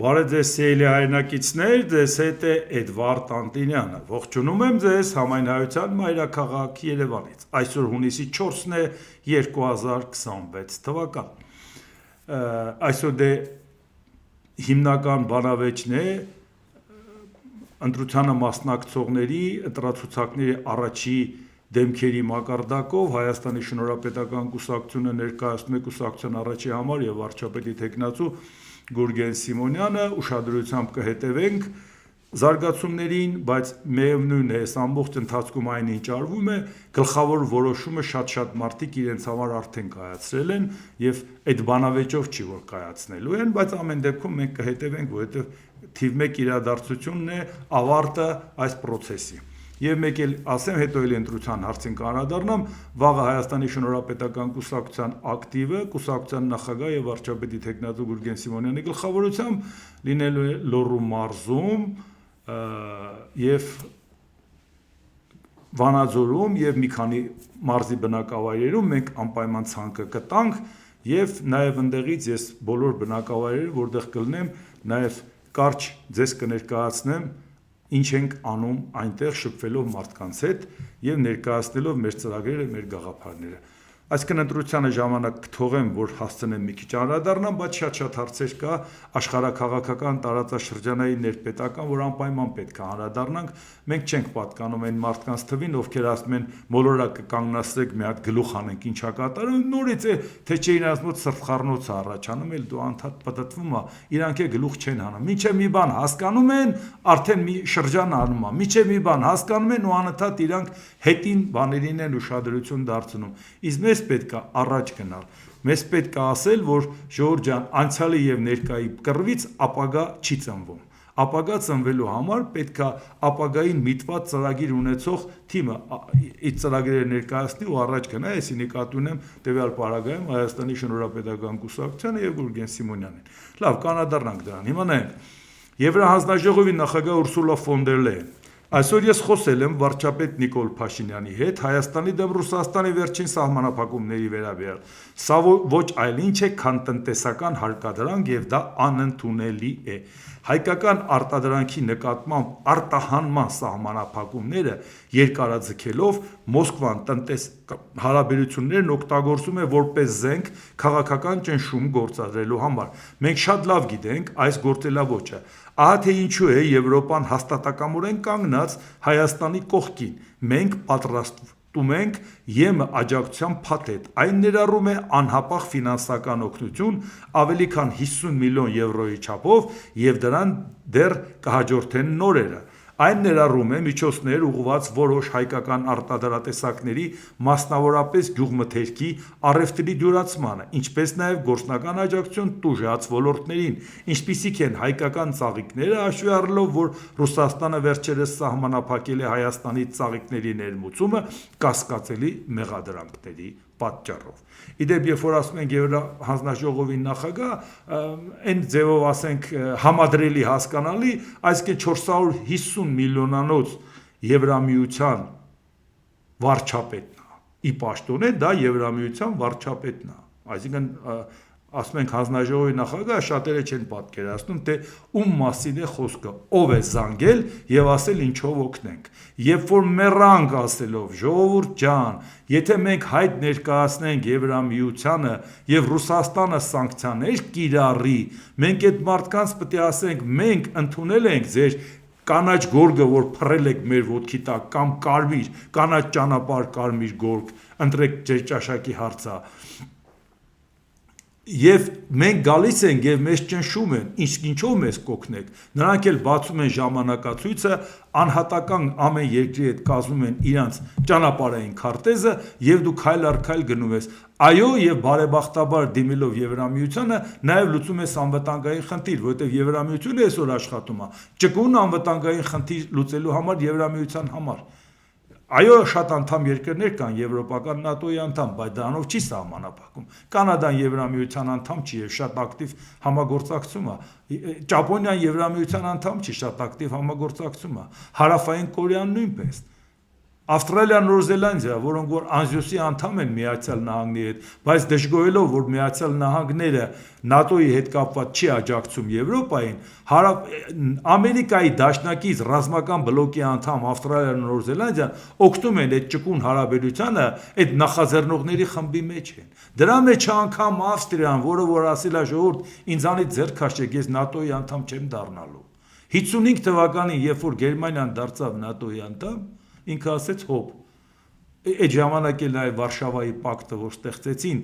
Բարև ձեզ սիրելի հայրենակիցներ, ձեզ հետ է Էդվարդ Անտինյանը։ Ողջունում եմ ձեզ Համայնայության մայրաքաղաք Երևանից։ Այսօր հունիսի 4-ն է 2026 թվական։ Այսօր դե հիմնական բանավեճն է ընտրությանը մասնակցողների ընտրացուցակների առաջի դեմքերի մակարդակով Հայաստանի Շնորհապետական կուսակցությունը ներկայացնում է կուսակցության առաջի համար եւ վարչապետի թեկնածու Գուրգեն Սիմոնյանը, ուշադրությամբ կհետևենք զարգացումներին, բայց միևնույն է, այս ամբողջ ընթացքում այն ինչ արվում է, գլխավոր որոշումը շատ մարդիկ իրենց համար արդեն կայացրել են եւ այդ բանավեճով չի որ կայացնելու են, բայց ամեն դեպքում մենք կհետևենք, որովհետեւ թիվ 1 իրադարձությունն է ավարտը այս process-ի։ Եվ մեկ էլ ասեմ, հետո էլ ընտրության հարցին կանրադառնամ, վաղը Հայաստանի Շնորհապետական կուսակցության ակտիվը, կուսակցության նախագահ եւ վարչապետի թեկնածու Գուրգեն Սիմոնյանի գլխավորությամբ լինելու է Լոռու մարզում եւ Վանաձորում եւ մի քանի մարզի բնակավայրերում մենք անպայման ցանկը կտանք եւ նաեւ ընդեղից ես բոլոր բնակավայրերը, որտեղ կլինեմ, նաեւ կարճ ձեզ կներկայացնեմ ինչ ենք անում այնտեղ շփվելով մարդկանց հետ եւ ներկայացնելով մեր ծրագրերը, մեր գաղափարները։ Այսինքն ընտրությանը ժամանակ կթողեմ, որ հասցնեմ մի քիչ անդրադառնամ, բայց շատ հարցեր կա աշխարհակաղակական տարածաշրջանային ներպետական, որ անպայման պետք է անդրադառնանք։ Մենք չենք պատկանում այն մարդկանց թվին, ովքեր ասում են մոլորակը կանգնացրեք, մի հատ գլուխ անենք, ինչա կատարում, նորից է, թե չէ իրաց մոտ սրտխառնոց է առաջանում, էլ դու անդադ պատտվում է, իրանք է գլուխ չեն հանում։ Մինչև մի բան հասկանում են, արդեն մի շրջան անում է։ Մինչև մի բան հասկանում են ու անընդհատ իրանք հետին բաներին են ուշադրություն դարձնում։ Իսկ մեզ պետք է առաջ գնալ։ Մեզ պետք է ասել, որ ժողովուրդ ջան, անցյալի եւ ներկայի կռվից ապագա չի ծնվում։ Ապագա ծնվելու համար պետք է ապագային միտված ծրագիր ունեցող թիմը այդ ծրագրերը ներկայացնի ու առաջ գնա, այսի նկատի ունեմ տվյալ պարագայում Հայաստանի Շնորհապետական կուսակցությանը եւ Գուրգեն Սիմոնյանին։ Լավ, կանրադառնանք դրան։ Հիմա նայենք Եվրահանձնաժողովի նախագահ Ուրսուլա ֆոն դեր Լեյեն այսօր ես խոսել եմ վարչապետ Նիկոլ Փաշինյանի հետ Հայաստանի դեմ Ռուսաստանի վերջին սահմանափակումների վերաբերյալ։ Սա ոչ այլ ինչ է, քան տնտեսական հարկադրանք եւ դա անընդունելի է։ Հայկական արտադրանքի նկատմամբ արտահանման սահմանափակումները երկարաձգելով Մոսկվան հարաբերություններն օգտագործում է որպես զենք քաղաքական ճնշում գործադրելու համար։ Մենք շատ լավ գիտենք այս գործելավոճը։ Ահա թե ինչու է Եվրոպան հաստատակամորեն կանգնած Հայաստանի կողքին։ Մենք պատրաստում ենք ԵՄ աջակցության փաթեթ։ Այն ներառում է անհապաղ ֆինանսական օգնություն ավելի քան 50 միլիոն եվրոյի չափով եւ դրան դեռ կհաջորդեն նորերը։ Այն ներառում է միջոցներ ուղղված որոշ հայկական արտադրատեսակների, մասնավորապես գյուղմթերքի առևտրի դյուրացմանը, ինչպես նաև գործնական աջակցություն տուժած ոլորտներին, ինչպիսիք են հայկական ծաղիկները, հաշվի առնելով, որ Ռուսաստանը վերջերս սահմանափակել է Հայաստանի ծաղիկների ներմուծումը կասկածելի մեղադրանքների պատճառով։ Իդեպ, երբ որ ասում ենք Եվրահանձնաժողովի նախագահ, այն ձևով ասենք համադրելի հասկանալի, այսինքն 450 միլիոնանոց Եվրամիության վարչապետն է։ Ի պաշտոնե դա Եվրամիության վարչապետն է։ Այսինքն ասում ենք հանձնաժողովի նախագահը շատերը չեն պատկերացնում, թե ում մասին է խոսքը, ով է զանգել եւ ասել ինչով օգնենք։ Երբ որ մեռանք ասելով, ժողովուրդ ջան, եթե մենք հայտ ներկայացնենք Եվրամիությանը եւ Ռուսաստանը սանկցիաներ կիրառի, մենք այդ մարդկանց պետք է ասենք, մենք ընդունել ենք ձեր կանաչ գորգը, որ փռել եք մեր ոտքի տակ, կամ կարմիր, կանաչ ճանապարհ կարմիր գորգ, ընտրեք ձեր ճաշակի հարցը։ Եվ մենք գալիս ենք եւ մեզ ճնշում են, իսկ ինչով մեզ կօգնեք։ Նրանք էլ բացում են ժամանակացույցը, անհատական ամեն երկրի հետ կազմում են իրանց ճանապարհային քարտեզը եւ դու քայլ առ քայլ գնում ես։ Այո, եւ բարեբախտաբար դիմելով Եվրամիությանը նաեւ լուծում ես անվտանգային խնդիր, որովհետեւ Եվրամիությունը այսօր աշխատում է ճկուն անվտանգային խնդիր լուծելու համար Եվրամիության համար։ Այո, շատ անդամ երկրներ կան եվրոպական ՆԱՏՕ-ի անդամ, բայց դրանով չի սահմանափակում։ Կանադան Եվրամիության անդամ չի եւ շատ ակտիվ համագործակցում է։ Ճապոնիան Եվրամիության անդամ չի, շատ ակտիվ համագործակցում է։ Հարավային Կորեան նույնպես։ Ավստրալիա, Նոր Զելանդիա, որոնք որ Անժուսի անդամ են Միացյալ Նահանգների հետ, բայց դժգոհելով, որ Միացյալ Նահանգները ՆԱՏՕ-ի հետ կապված չի աջակցում Եվրոպային, Ամերիկայի դաշնակից ռազմական բլոկի անդամ Ավստրալիան, Նոր Զելանդիան օգտվում են այդ ճկուն հարաբերությանը, այդ նախաձեռնողների խմբի մեջ են։ Դրա մեջ անգամ Ավստրիան, որը որ ասել է ժողովուրդ, ինձանից ձեռք քաշեք, ես ՆԱՏՕ-ի անդամ չեմ դառնալու։ 55 թվականին, երբ որ Գերմանիան դարձավ ՆԱՏՕ-ի անդամ, ինքը ասեց հոп, այդ ժամանակ էլ նաև Վարշավայի պակտը, որ ստեղծեցին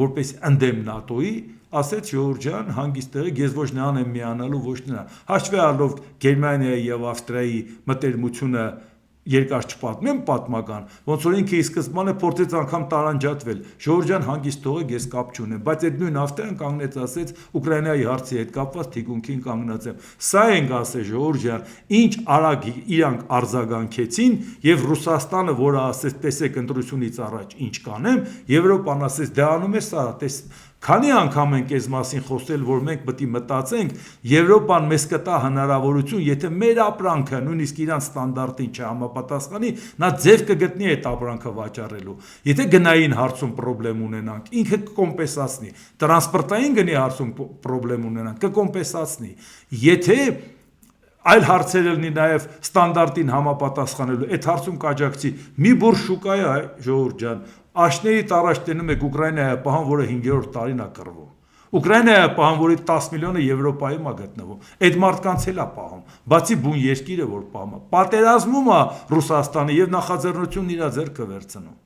որպես ընդդեմ ՆԱՏՕ-ի, ասեց Ժողովուրդ ջան, հանգիստ եղեք, ես ոչ նրան եմ միանալու, ոչ նրան։ Հաշվի առնելով Գերմանիայի եւ Ավստրիայի մտերմությունը երկար չպատմեմ պատմական, ոնց որ ինքը ի սկզբանե փորձեց անգամ տարանջատվել։ Ժողովուրդ ջան, հանգիստ թողեք, ես կապ չունեմ, բայց այդ նույն Ավստրիան կանգնեց, ասեց Ուկրաինայի հարցի հետ կապված թիկունքին կանգնած եմ։ Սա ենք ասել, ժողովուրդ ջան, ինչ արագ իրանք արձագանքեցին, եւ Ռուսաստանը, որը ասեց տեսեք ընտրությունից առաջ ինչ կանեմ, Եվրոպան ասեց դա անում է սա, Քանի անգամ ենք այս մասին խոսել, որ մենք պետք է մտածենք, Եվրոպան մեզ կտա հնարավորություն, եթե մեր ապրանքը նույնիսկ իրանց ստանդարտին չհամապատասխանի, նա ձև կգտնի այդ ապրանքը վաճառելու։ Եթե գնային հարցում խնդրեմ ունենանք, ինքը կկոմպենսացնի, տրանսպորտային գնի հարցում խնդրեմ ունենանք, կկոմպենսացնի։ Եթե այլ հարցեր լինի նաև ստանդարտին համապատասխանելու, այդ հարցում կաջակցի։ Մի բուր շուկա է, ժողովուրդ ջան, աշների առաջ տենում եք Ուկրաինայի պահան, որը 5-րդ տարին է կռվում։ Ուկրաինայի պահան, որի 10 միլիոնը Եվրոպայում է գտնվում։ Այդ մարդկանց էլ է պահում, բացի բուն երկիրը, որ պահում է։ Պատերազմում է Ռուսաստանը եւ նախաձեռնությունն իր ձեռքը վերցնում։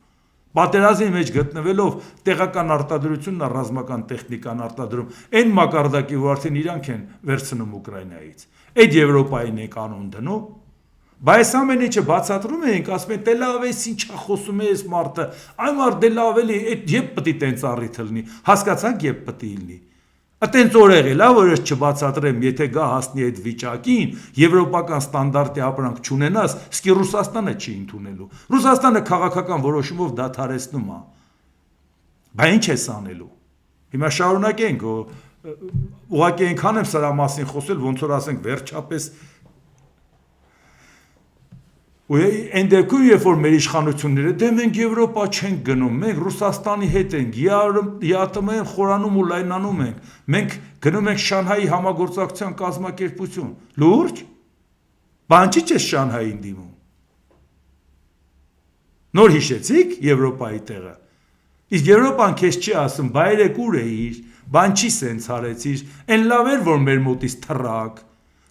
Պատերազմի մեջ գտնվելով տեղական արտադրությունն է ռազմական տեխնիկան արտադրում, այն մակարդակի, որ արդեն իրանք են վերցնում Ուկրաինայից։ Այդ Եվրոպային է կանոն դնում։ Բայց ամեն ինչը բացատրում ենք, ասում են դե լավ է, ինչա խոսում է այս մարդը, այն մարդ դե լավ էլի, այդ երբ պետք է տենց առիթ լինի, հասկացանք երբ պետք է լինի։ Այտենց օրեղ է, լավ որ ես չբացատրեմ, եթե գա հասնի այդ վիճակին, եվրոպական ստանդարտի ապրանք չունենաս, սկի Ռուսաստանը չի ընդունելու։ Ռուսաստանը քաղաքական որոշումով դադարեցնում է։ Բայց ինչ ես անելու։ Հիմա շարունակենք, ուղղակի այնքան եմ սրա մասին խոսել, ոնց որ ասենք վերջապես ու այն դեպքում, երբ որ մեր իշխանությունները դե մենք Եվրոպա չենք գնում, մենք Ռուսաստանի հետ ենք, ԵԱՏՄ-ին խորանում ու լայնանում ենք, մենք գնում ենք Շանհայի համագործակցության կազմակերպություն, լուրջ, բան չի ես Շանհային դիմում, նոր հիշեցիք Եվրոպայի տեղը, իսկ Եվրոպան քեզ չի ասում, բայրեք ուր էիր, բան չի սենց արեցիր, այն լավ էր, որ մեր մոտից թռակ,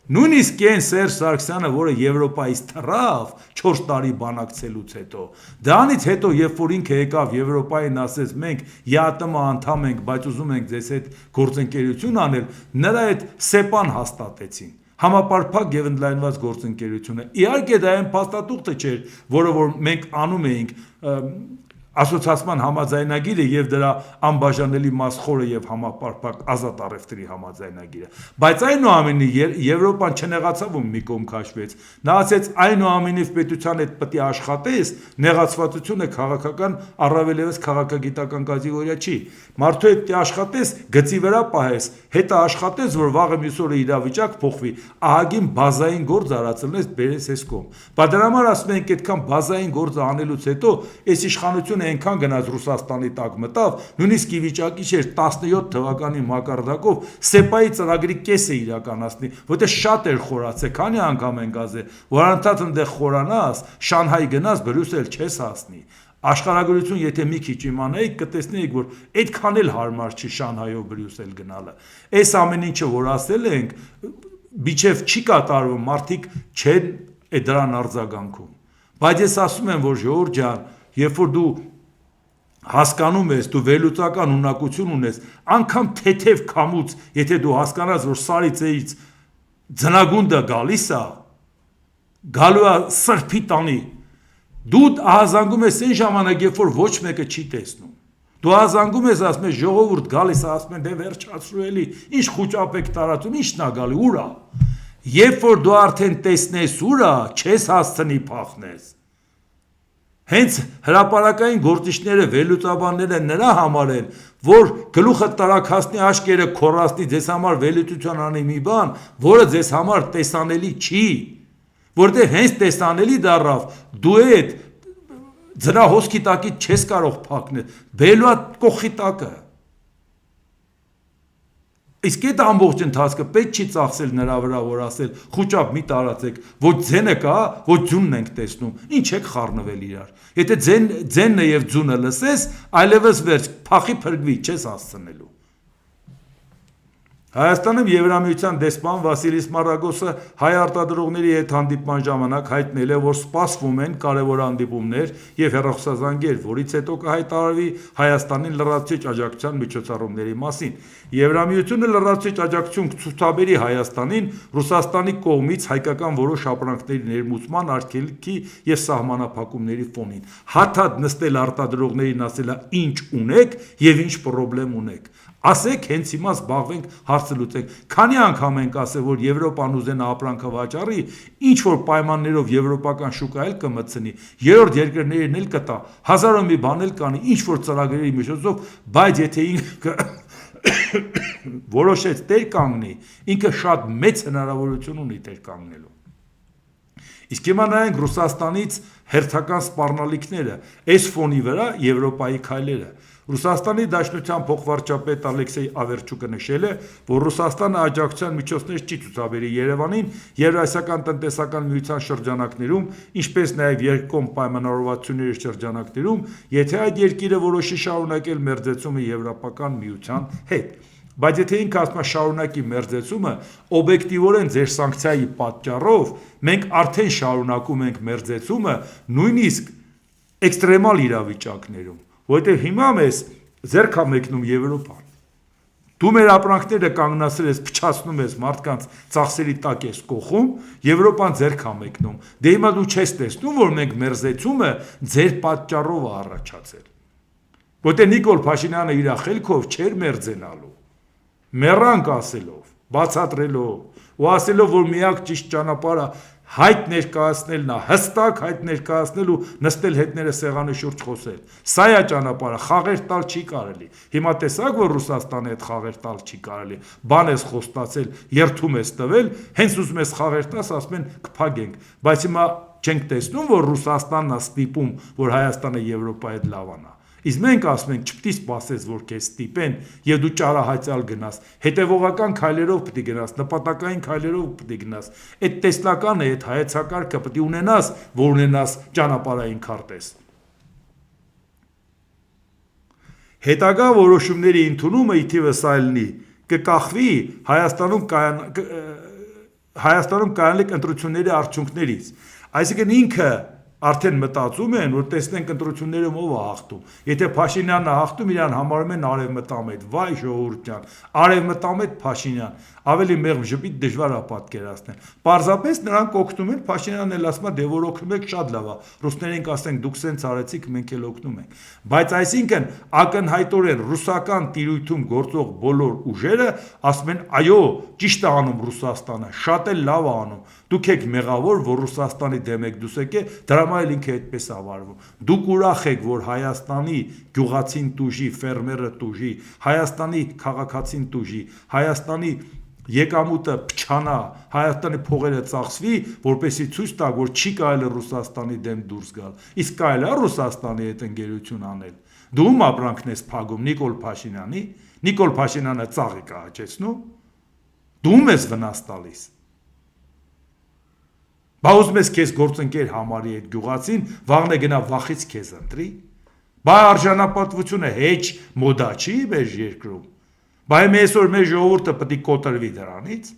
նույնիսկ այն Սերժ Սարգսյանը, որը Եվրոպայից թռավ 4 տարի բանակցելուց հետո, դրանից հետո, երբ որ ինքը եկավ Եվրոպային ասեց, մենք ԵԱՏՄ անդամ ենք, բայց ուզում ենք ձեզ հետ գործընկերություն անել, նրա այդ ՍԵՊԱ-ն հաստատեցին, համապարփակ եւ ընդլայնված գործընկերությունը։ Իհարկե դա այն փաստաթուղթը չէր, որը որ մենք անում էինք ասոցիացիան համաձայնագիրը եւ դրա անբաժանելի մաս խորը եւ համապարփակ ազատ առևտրի համաձայնագիրը, բայց այնուամենայնիվ Եվրոպան չնեղացավ ու մի կողմ քաշվեց, նա ասեց այնուամենայնիվ պետության հետ պետք է աշխատես, նեղացվածությունը քաղաքական առավելևս քաղաքագիտական կատեգորիա չի, մարդու հետ աշխատես, գծի վրա պահես, հետո աշխատես, որ վաղը մյուս օրը իրավիճակ փոխվի, ահագին բազային գործ արածելնես բերես այս կողմ։ Բայց դրա համար ասում ենք այդքան բազային գործ անելուց հետո այս իշխանությունը այնքան գնաց Ռուսաստանի տակ մտավ, նույնիսկ ի վիճակի չէր 17 թվականի մակարդակով ՍԵՊԱ-ի ծրագրի կեսը իրականացնի, որտեղ շատ էր խորացել, քանի անգամ են գազել, որ անընդհատ այնտեղ խորանաս, Շանհայ գնաս, Բրյուսել չես հասնի։ Աշխարհագրություն, եթե մի քիչ իմանայիք, կտեսնեիք, որ այդքան էլ հարմար չի Շանհայով Բրյուսել գնալը։ Այս ամեն ինչը, որ ասել ենք, միջև չի կատարվում, մարդիկ չեն դրան արձագանքում։ Բայց ես ասում եմ, որ ժողովուրդ ջան, երբ որ դու հասկանում ես, դու վերլուծական ունակություն ունես, անգամ թեթև քամուց, եթե դու հասկանաս, որ սարից ձնագունդը գալիս է, գալու է սրբի տանի, դու ահազանգում ես այն ժամանակ, երբ որ ոչ մեկը չի տեսնում։ Դու ահազանգում ես, ասում ես, ժողովուրդ գալիս է, ասում են, դե վերջացրու էլի, ինչ խուճապ եք տարածում, ի՞նչն է գալի, ուր է։ Երբ որ դու արդեն տեսնես ուր է, չես հասցնի փախնես։ Հենց հրապարակային գործիչները, վերլուծաբանները նրա համար են, որ գլուխը տարակացնի, աչքերը քորացնի, ձեզ համար վերլուծություն անի մի բան, որը ձեզ համար տեսանելի չի, որտեղ հենց տեսանելի դառավ, դու այդ Ձրա հոսքի տակից չես կարող փակնել, բերելու է կողքի տակը։ Իսկ այդ ամբողջ ընթացքը պետք չի ծախսել նրա վրա, որ ասել խուճապ մի տարածեք, ոչ ձենը կա, ոչ ձյունն ենք տեսնում, ինչ եք խառնվել իրար։ Եթե ձենը եւ ձյունը լսես, այլևս վերջ, փախի փրկվի, չես հասցնելու։ Հայաստանում Եվրամիության դեսպան Վասիլիս Մարագոսը հայ արտադրողների հետ հանդիպման ժամանակ հայտնել է, որ սպասվում են կարևոր հանդիպումներ եւ հեռախոսազանգեր, որից հետո կհայտարարվի Հայաստանին լրացուցիչ աջակցության միջոցառումների մասին։ Եվրամիությունը լրացուցիչ աջակցություն կցուցաբերի Հայաստանին Ռուսաստանի կողմից հայկական որոշ ապրանքների ներմուծման արգելքի եւ սահմանափակումների ֆոնին։ Հաթաթ նստել արտադրողներին ասելա ինչ ունեք եւ ինչ խնդրեմ ունեք։ Ասեք հենց հիմա զբաղվենք հարցը լուծենք։ Քանի անգամ ենք ասել, որ Եվրոպան ուզենա ապրանքը վաճառի, ինչ որ պայմաններով եվրոպական շուկա էլ կմտցնի, երրորդ երկրներին էլ կտա, հազարով մի բան էլ կանի, ինչ որ ծրագրերի միջոցով, բայց եթե ինքը որոշեց տեր կանգնի, ինքը շատ մեծ հնարավորություն ունի տեր կանգնելու։ Իսկ հիմա նայենք Ռուսաստանից հերթական սպառնալիքները, այս ֆոնի վրա Եվրոպայի քայլերը։ Ռուսաստանի Դաշնության փոխվարչապետ Ալեքսեյ Ավերչուկը նշել է, որ Ռուսաստանը աջակցության միջոցներ չի ցուցաբերի Երևանին Եվրասիական տնտեսական միության շրջանակներում, ինչպես նաև երկկողմ պայմանավորվածությունների շրջանակներում, եթե այդ երկիրը որոշի շարունակել մերձեցումը Եվրոպական միության հետ։ Բայց եթե ինքը ասում է շարունակի մերձեցումը, օբյեկտիվորեն ձեր սանկցիայի պատճառով մենք արդեն շարունակում ենք մերձեցումը, նույնիսկ էքստրեմալ իրավիճակներում, որովհետև հիմա մեզ ձեռք է մեկնում Եվրոպան։ Դու մեր ապրանքները կանգնացրել ես, փչացնում ես մարդկանց ծախսերի տակ ես կողում, Եվրոպան ձեռք է մեկնում։ Դե հիմա դու չես տեսնում, որ մենք մերձեցումը ձեր պատճառով է առաջացել։ Որտե Նիկոլ Փաշինյանը իր խելքով չէր մերձենալու։ Մեռանք ասելով, բացատրելով ու ասելով, որ միակ ճիշտ ճանապարհը հայտ ներկայացնելն է, հստակ հայտ ներկայացնել ու նստել հետները սեղանի շուրջ խոսել։ Սա է ճանապարհը, խաղեր տալ չի կարելի։ Հիմա տեսակ, որ Ռուսաստանի հետ խաղեր տալ չի կարելի։ Բան ես խոստացել, երթում ես տվել, հենց ուզում ես խաղեր տաս, ասում են կփագենք։ Բայց հիմա չենք տեսնում, որ Ռուսաստանն է ստիպում, որ Հայաստանը Եվրոպայի հետ լավանա։ Իսկ մենք ասում ենք, չպետք է սպասես, որ քեզ ստիպեն, եւ դու ճարահայցյալ գնաս, հետեւողական քայլերով պետք է գնաս, նպատակային քայլերով պետք է գնաս։ Այդ տեսլականը, այդ հայեցակարգը պետք է ունենաս, որ ունենաս ճանապարհային քարտեզ։ Հետագա որոշումների ընդունումը ի թիվս այլնի կկախվի Հայաստանում կայանալիք ընտրությունների արդյունքներից։ Այսինքն ինքը արդեն մտածում են, որ տեսնենք ընտրություններում ով է հաղթում։ Եթե Փաշինյանն է հաղթում, իրան համարում են արևմտամետ, վայ ժողովուրդ ջան, արևմտամետ Փաշինյան, ավելի մեղմ ժպիտ դժվար է պատկերացնել։ Պարզապես նրանք օգնում են, Փաշինյանն էլ ասում է, դե որ օգնում եք շատ լավ է, ռուսներին կասենք դուք սենց արեցիք, մենք էլ օգնում ենք։ Բայց այսինքն ակնհայտորեն ռուսական տիրույթում գործող բոլոր ուժերը ասում են, այո, ճիշտ է անում Ռուսաստանը, շատ էլ լավ է անում։ Դուք եք մեղավոր, որ Ռուսաստանի դեմ եք դուսեք է, դրա համար ինքը այդպես ավարվում։ Դուք ուրախ եք, որ Հայաստանի գյուղացին տուժի, ֆերմերը տուժի, Հայաստանի քաղաքացին տուժի, Հայաստանի եկամուտը փչանա, Հայաստանի փողերը ծախսվի, որպեսզի ցույց տա, որ չի կարելի Ռուսաստանի դեմ դուրս գալ։ Իսկ կարելի է Ռուսաստանի հետ ընկերություն անել։ Դու ում ապրանքն ես փագում, Նիկոլ Փաշինյանի, Նիկոլ Փաշինյանը ծաղի կհաճեցնում։ Դու ում ես վնաս տալիս։ Բա ուզում ես քեզ գործընկեր համարի այդ գյուղացին, վաղն է գնա վախից քեզ ընտրի։ Բա արժանապատվությունը հեչ մոդա չի մեր երկրում։ Բա այսօր մեր ժողովուրդը պետք է կոտրվի դրանից,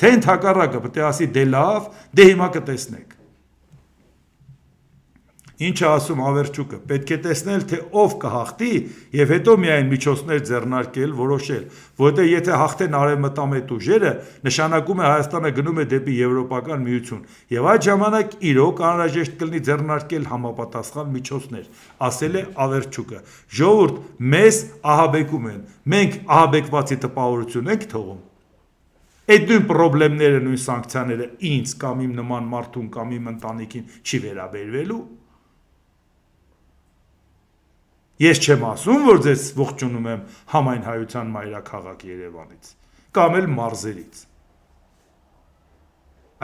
թե ընդհակառակը պետք է ասի դե լավ, դե հիմա կտեսնենք։ Ինչ է ասում Ավերչուկը, պետք է տեսնել, թե ով կհաղթի եւ հետո միայն միջոցներ ձեռնարկել, որոշել, որովհետեւ եթե հաղթեն արևմտամետ ուժերը, նշանակում է Հայաստանը գնում է դեպի Եվրոպական միություն եւ այդ ժամանակ իրոք անհրաժեշտ կլինի ձեռնարկել համապատասխան միջոցներ, ասել է Ավերչուկը։ Ժողովուրդ, մեզ ահաբեկում են, մենք ահաբեկվածի տպավորություն ենք թողում։ Այդ նույն խնդիրները, նույն սանկցիաները ինձ կամ իմ նման մարդուն կամ իմ ընտանիքին չի վերաբերվելու։ Ես չեմ ասում, որ ձեզ ողջունում եմ համայն հայության մայրաքաղաք Երևանից, կամ էլ մարզերից։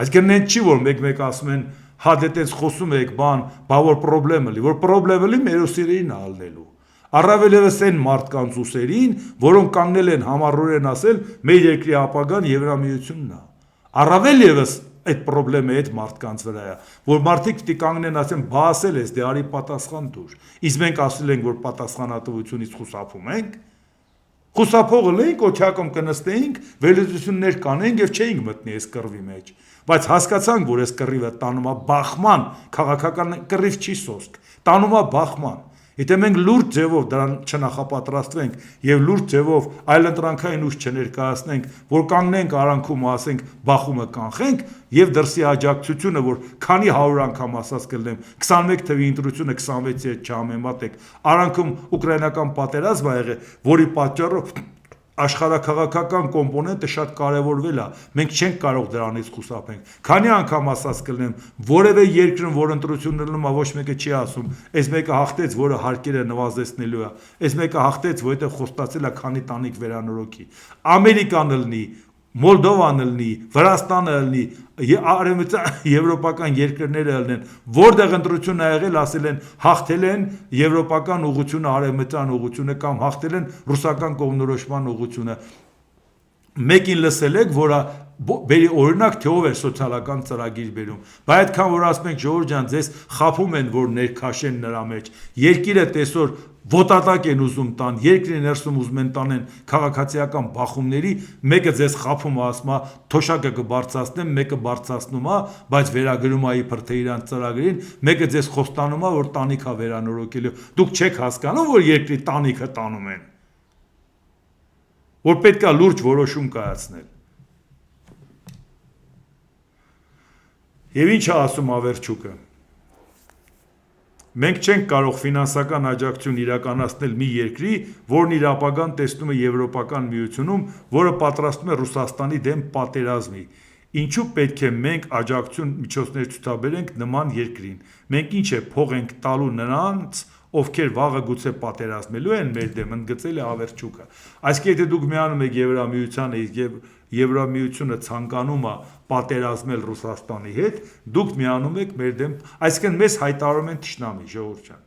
Այսինքն չի, որ մեկ-մեկ ասում են հա դե տենց խոսում եք բան, բա որ պրոբլեմը լի, որ պրոբլեմը լի մեր ուսերին ալնելու։ Առավել ևս այն մարդկանց ուսերին, որոնք կանգնել են համառորեն ասել, մեր երկրի ապագան Եվրամիությունն է։ Առավել ևս այդ պրոբլեմը այդ մարդկանց վրա է, որ մարդիկ պիտի կանգնեն ասեն, բա ասել ես, դե արի պատասխան տուր։ Իսկ մենք ասել ենք, որ պատասխանատվությունից խուսափում ենք, խուսափողը լենք, օթյակում կնստեինք, վերլուծություններ կանենք եւ չէինք մտնի այս կռվի մեջ։ Բայց հասկացանք, որ այս կռիվը տանում է բախման, քաղաքական կռիվ չի սոսկ, տանում է բախման։ Եթե մենք լուրջ ձևով դրան չնախապատրաստվենք եւ լուրջ ձևով այլընտրանքային ուժ չներկայացնենք, որ կանգնենք արանքում ու ասենք բախումը կանխենք եւ դրսի աջակցությունը, որ քանի 100 անգամ ասած կլնեմ 21 թվի ընտրությունը 26-ի հետ չհամեմատեք, արանքում ուկրաինական պատերազմ ա եղել, որի պատճառով աշխարհաքաղաքական կոմպոնենտը շատ կարևորվել է, մենք չենք կարող դրանից խուսափենք։ Քանի անգամ ասած կլնեմ, որևէ երկրում, որ ընտրությունն լինում է, ոչ մեկը չի ասում, այս մեկը հաղթեց, որը հարկերը նվազեցնելու է, այս մեկը հաղթեց, որովհետև խոստացել է քանի տանիք վերանորոգի։ Ամերիկան լինի, Մոլդովան լինի, Վրաստանը լինի, արևմտյան եվրոպական երկրները լինեն, որտեղ ընտրություն ա եղել, ասել են հաղթել են եվրոպական ուղղությունը, արևմտյան ուղղությունը կամ հաղթել են ռուսական կողմնորոշման ուղղությունը։ Մեկին լսել եք, որը բերի օրինակ թե ով է սոցիալական ծրագիր բերում, բայց այդքան որ ասում ենք Ժողովուրդ ջան, ձեզ խափում են, որ ներքաշեն նրա մեջ, երկիրը տեսօր ոտատակ են ուզում տան, երկրի ներսում ուզում են տանեն քաղաքացիական բախումների, մեկը ձեզ խափում է, ասում է թոշակը կբարձրացնեմ, մեկը բարձրացնում է, բայց վերագրում է իբր թե իրանց ծրագրին, մեկը ձեզ խոստանում է, որ տանիքա վերանորոգելու։ Դուք չեք հասկանում, որ երկրի տանիքը տանում են, որ պետք է լուրջ որոշում կայացնել։ Եվ ինչ է ասում Ավերչուկը։ Մենք չենք կարող ֆինանսական աջակցություն իրականացնել մի երկրի, որն իր ապագան տեսնում է Եվրոպական միությունում, որը պատրաստում է Ռուսաստանի դեմ պատերազմի։ Ինչու պետք է մենք աջակցություն միջոցներ ցուցաբերենք նման երկրին։ Մենք ինչ է փող ենք տալու նրանց, ովքեր վաղը գուցե պատերազմելու են մեր դեմ, ընդգծել է Ավերչուկը։ Այսինքն եթե դուք միանում եք Եվրամիությանը եւ Եվրամիությունը ցանկանում է պատերազմել Ռուսաստանի հետ, դուք միանում եք մեր դեմ, այսինքն մեզ հայտարարում են թշնամի, ժողովուրդ ջան։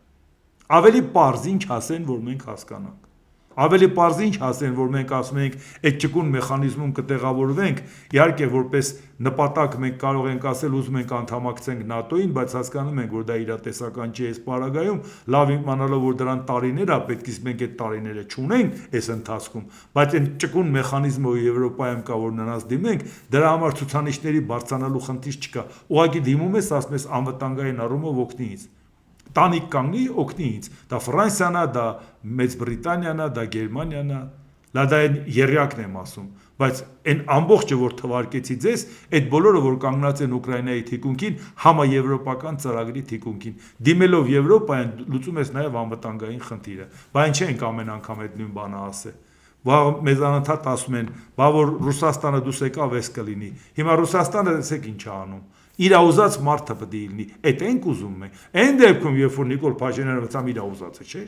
Ավելի պարզ ինչ ասեն, որ մենք հասկանանք։ Ավելի պարզ ինչ ասեն, որ մենք ասում ենք, այդ ճկուն մեխանիզմում կտեղավորվենք, իհարկե որպես նպատակ մենք կարող ենք ասել, ուզում ենք անդամակցենք ՆԱՏՕ-ին, բայց հասկանում ենք, որ դա իրատեսական չի այս պարագայում, լավ իմանալով, որ դրան տարիներ է պետք, իսկ մենք այդ տարիները չունենք այս ընթացքում, բայց այն ճկուն մեխանիզմը Եվրոպայում կա, որ նրանց դիմենք, դրա համար ցուցանիշների բարձրանալու խնդիր չկա։ Ուղղակի դիմում ես, ասում ես անվտանգային առումով օգնի ինձ։ Տանիք կանգնի, օգնի ինձ։ Դա Ֆրանսիան է, դա Մեծ Բրիտանիան է, դա Գերմանիան է, դա այն երյակն եմ ասում, բայց այն ամբողջը, որ թվարկեցի ձեզ, այդ բոլորը, որ կանգնած են Ուկրաինայի թիկունքին, համաեվրոպական ծրագրի թիկունքին, դիմելով Եվրոպային, լուծում ես նաև անվտանգային խնդիրը։ Բայց ինչ ենք ամեն անգամ այդ նույն բանը ասել։ Մեզ անընդհատ ասում են, բա որ Ռուսաստանը դուս եկավ, էս կլինի։ Հիմա Ռուսաստանը տեսեք ինչ է անում։ Իր ուզած մարդը պետք է լինի։ Այդ ենք ուզում մենք։ Այն դեպքում, երբ որ Նիկոլ Փաշինյանը վծամ իր ուզածը, չէ՞։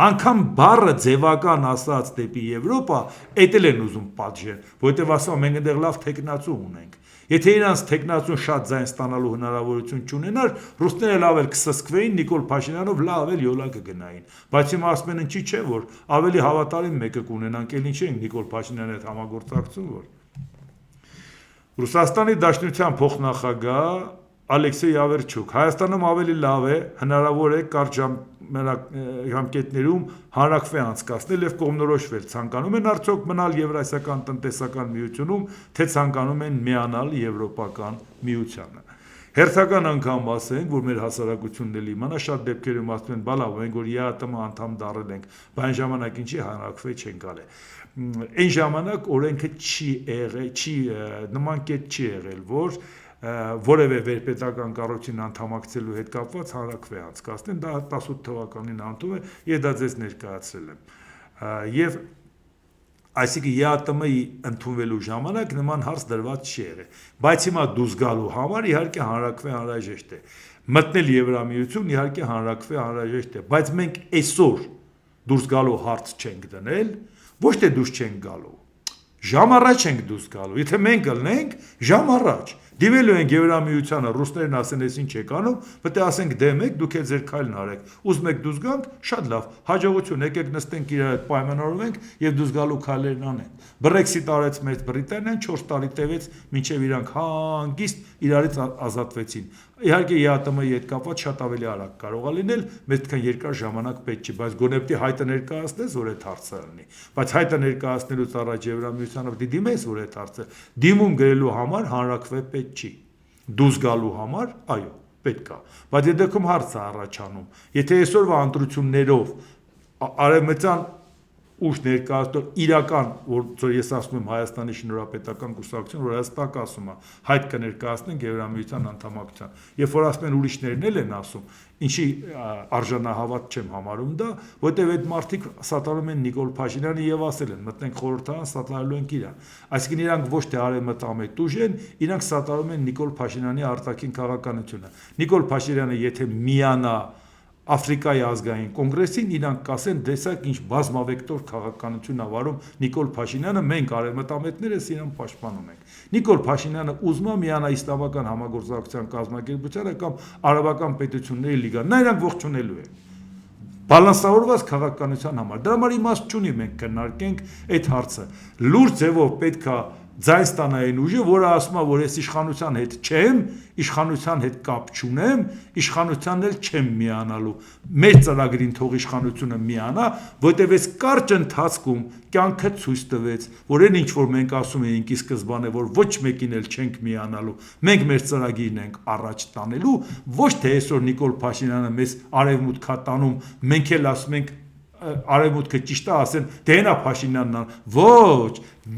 Անկամ բառը ձևական ասած դեպի Եվրոպա, այդ էլ են ուզում պատժեն, որովհետև ասում մենք այնտեղ լավ տեխնացու ունենք։ Եթե իրանց տեխնացուն շատ ձայն ստանալու հնարավորություն չունենար, ռուսները լավ էլ կսսկվեին Նիկոլ Փաշինյանով լավ էլ յոլա կգնային։ Բայց հիմա ասում են ինչի՞ չէ, որ ավելի հավատարիմ մեկը կունենանք, էլ ինչ ենք Նիկոլ Փաշինյանի հետ համագործակցում, որ Ռուսաստանի Դաշնության փոխնախագահ Ալեքսեյ Ավերչուկ, Հայաստանում ավելի լավ է, հնարավոր է կարճ ժամկետներում հանրաքվե անցկացնել եւ կողմնորոշվել, ցանկանում են արդյոք մնալ Եվրասիական տնտեսական միությունում, թե ցանկանում են միանալ Եվրոպական միությանը։ Հերթական անգամ ասենք, որ մեր հասարակությունն էլ իմանա, շատ դեպքերում ասում են, բա լավ, մենք որ ԵԱՏՄ անդամ դառել ենք, բայց այն ժամանակ ինչի հանրաքվե չեն գալի։ Այն ժամանակ օրենքը չի եղել, նման կետ չի եղել, որ որևէ վերպետական կառույցին անդամակցելու հետ կապված հանրաքվե անցկացնեն, դա 18 թվականին անցում է, եւ դա ձեզ ներկայացրել եմ։ Եվ այսինքն ԵԱՏՄ-ի ընդունվելու ժամանակ նման հարց դրված չի եղել, բայց հիմա դուրս գալու համար իհարկե հանրաքվե անհրաժեշտ է։ Մտնել Եվրամիություն իհարկե հանրաքվե անհրաժեշտ է, բայց մենք այսօր դուրս գալու հարց չենք դնել, ոչ թե դուրս չենք գալու։ Ժամ առաջ ենք դուրս գալու, եթե մենք ելնենք, ժամ առաջ։ Դիմելու ենք Եվրամիությանը, ռուսներն ասեն, ես ինչ եք անում, պետք է ասենք դե մեկ, դուք էլ ձեր քայլն արեք։ Ուզում եք դուրս գանք, շատ լավ, հաջողություն, եկեք նստենք իրար հետ պայմանավորվենք եւ դուրս գալու քայլերն անենք։ Brexit արեց մեծ Բրիտանիան 4 տարի տևեց, մինչեւ իրանք հանգիստ իրարից ազատվեցին։ Իհարկե ԵԱՏՄ-ի հետ կապված շատ ավելի արագ կարող է լինել, մեծքան երկար ժամանակ պետք չի, բայց գոնե պետք է հայտը ներկայացնես, որ այդ հարցը լինի։ Բայց հայտը ներկայացնելուց առաջ Եվրամիությանը պետք է դիմես, որ այդ հարցը դիմում գրելու համար հանրակրվե պետք չի։ Դուրս գալու համար, այո, պետք է։ Բայց այդ դեպքում հարց է առաջանում։ Եթե այսօրվա ընտրություններով արևմտյան ուժ ներկայացնող իրական, որ ես ասում եմ Հայաստանի շնորհապետական կուսակցություն, որ հստակ ասում է, հայտ կներկայացնենք Եվրամիության անդամակցության։ Երբ որ ասում են ուրիշներն են ասում, ինչի արժանահավատ չեմ համարում դա, որտեղ այդ մարդիկ սատարում են Նիկոլ Փաշինյանը եւ ասել են, մտնենք խորհրդարան, սատարելու ենք իրան։ Այսինքն իրանք ոչ թե արևմտամետ ուժ են, իրանք սատարում են Նիկոլ Փաշինյանի արտաքին քաղաքականությունը։ Նիկոլ Փաշինյանը եթե միանա Աֆրիկայի ազգային կոնգրեսին իրանք կասեն դեսակ ինչ բազմավեկտոր քաղաքականություն ավարում Նիկոլ Փաշինյանը, մենք արևմտամետներս իրան պաշտպանում ենք։ Նիկոլ Փաշինյանը ուզում է միանա իսլամական համագործակցության կազմակերպությանը կամ արաբական պետությունների լիգան, նա իրանք ողջունելու են։ Բալանսավորված քաղաքականության համար։ Դրա համար իմաստ չունի մենք քննարկենք այդ հարցը։ Լուրջ ձևով պետք է ձայն ստանային ուժը, որը ասում է, որ ես իշխանության հետ չեմ, իշխանության հետ կապ չունեմ, իշխանությանն էլ չեմ միանալու։ Մեր ծրագրին թող իշխանությունը միանա, որտեղ այս կարճ ընթացքում կյանքը ցույց տվեց, որ այն ինչ որ մենք ասում էինք ի սկզբանե, որ ոչ մեկին էլ չենք միանալու, մենք մեր ծրագիրն ենք առաջ տանելու, ոչ թե այսօր Նիկոլ Փաշինյանը մեզ արևմուտք է տանում, մենք էլ ասում ենք արևմուտքը ճիշտ է ասեն, դե նա Փաշինյանն է, ոչ,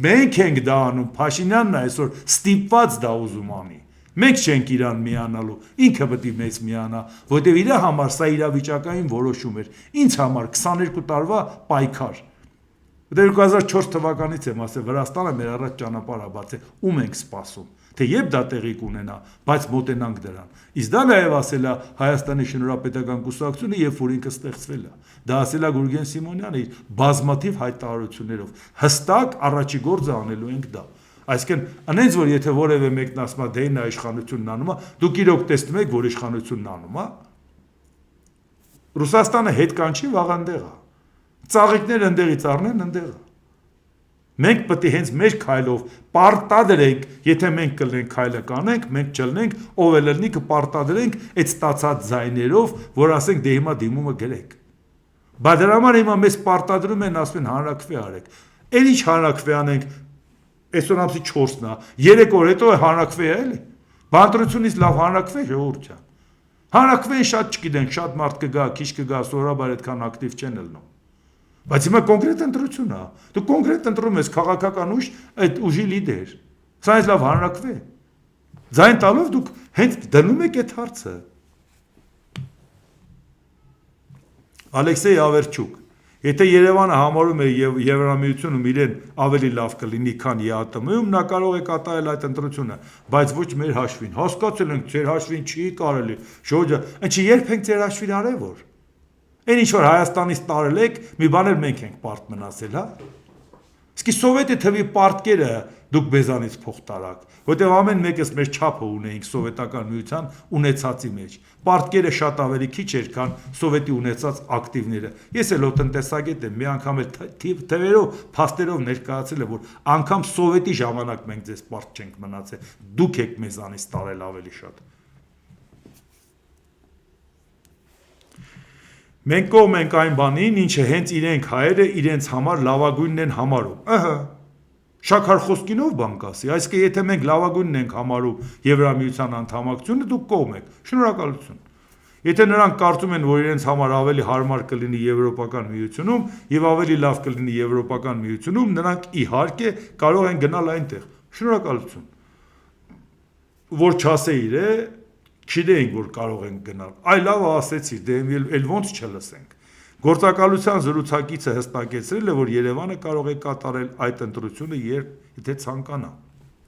մենք ենք դա անում, Փաշինյանն է այսօր ստիպված դա ուզում անի։ Մենք չենք իրան միանալու, ինքը պետք է մեզ միանա, որտեղ իր համար սա իրավիճակային որոշում էր, ինձ համար 22 տարվա պայքար։ 2004 թվականից եմ ասել, Վրաստանը մեր առաջ ճանապարհ է բացել, ում ենք սպասում, թե երբ դա տեղի կունենա, բայց մոտենանք դրան։ Իսկ դա նաև ասել է Հայաստանի շնորհապետական կուսակցությունը, երբ որ ինքը ստեղծվել է։ Դա ասել է Գուրգեն Սիմոնյանը իր բազմաթիվ հայտարարություններով։ Հստակ առաջի գործը անելու ենք դա։ Այսինքն, անենց որ եթե որևէ մեկն ասում է դե նա իշխանությունն անում է, դուք իրոք տեսնում եք, որ իշխանությունն անում է։ Ռուսաստանը հետ կանչի վաղանդեղ է։ Ծաղիկները ընդեղից առնեն ընդեղը։ Մենք պետք է հենց մեր քայլով պարտադրենք, եթե մենք կլինենք քայլը կանենք, մենք չլինենք, ով էլ լինի կպարտադրենք այդ ստացած ձայներով, որ ասենք դե հիմա դիմումը գրեք։ Բայց դրա համար հիմա մեզ պարտադրում են, ասում են հանրակրվե արեք։ Էլ ինչ հանրակրվե անենք, այսօր ամսի 4-ն է, 3 օր հետո է հանրակրվե է էլի։ Բանտրությունից լավ հանրակրվե ժողովուրդ ջան։ Հանրակրվեն շատ չգիտենք, շատ մարդ կգա, քիչ կգա, սովորաբար այդքան ակտիվ չեն ելնում։ Բայց հիմա կոնկրետ ընտրություն է։ Դու կոնկրետ ընտրում ես քաղաքական ուժ, այդ ուժի լիդեր։ Սա այս լավ հանրակրվե։ Ձայն տալով դուք հենց դնում եք այդ հարցը։ Ալեքսեյ Ավերչուկ, եթե Երևանը համարում է եւ Եվրամիությունում իրեն ավելի լավ կլինի, քան ԵԱՏՄ-ում, նա կարող է կատարել այդ ընտրությունը, բայց ոչ մեր հաշվին։ Հասկացել ենք, ձեր հաշվին չի կարելի։ Ժողովուրդը, ինչի երբ ենք ձեր հաշվին արևոր։ Այն ինչ որ Հայաստանից տարել եք, մի բան էլ մենք ենք պարտ մնացել, հա։ Իսկ սովետի թվի պարտքերը դուք մեզանից փող տարաք, որտեղ ամեն մեկս մեր չափը ունեինք սովետական միության ունեցածի մեջ։ Պարտքերը շատ ավելի քիչ էր, քան սովետի ունեցած ակտիվները։ Ես էլ տնտեսագետ եմ, մի անգամ էլ թվերով, փաստերով ներկայացել եմ, որ անգամ սովետի ժամանակ մենք ձեզ պարտ չենք մնացել։ Դուք եք մեզանից տարել ավելի շատ։ Մենք կողմ ենք այն բանին, ինչը հենց իրենք հայերը իրենց համար լավագույնն են համարում։ Ահա։ Շաքար խոսքինով բան կասի, այսինքն եթե մենք լավագույնն ենք համարում Եվրամիության անդամակցությունը, դուք կողմ եք։ Շնորհակալություն։ Եթե նրանք կարծում են, որ իրենց համար ավելի հարմար կլինի Եվրոպական միությունում եւ ավելի լավ կլինի Եվրոպական միությունում, նրանք իհարկե կարող են գնալ այնտեղ։ Շնորհակալություն։ Որ չասեիր է, չգիտեինք, որ կարող ենք գնալ։ Այ լավ ասեցի, դե էլ ոնց չլսենք։ Գործակալության զրուցակիցը հստակեցրել է, որ Երևանը կարող է կատարել այդ ընտրությունը, եթե ցանկանա։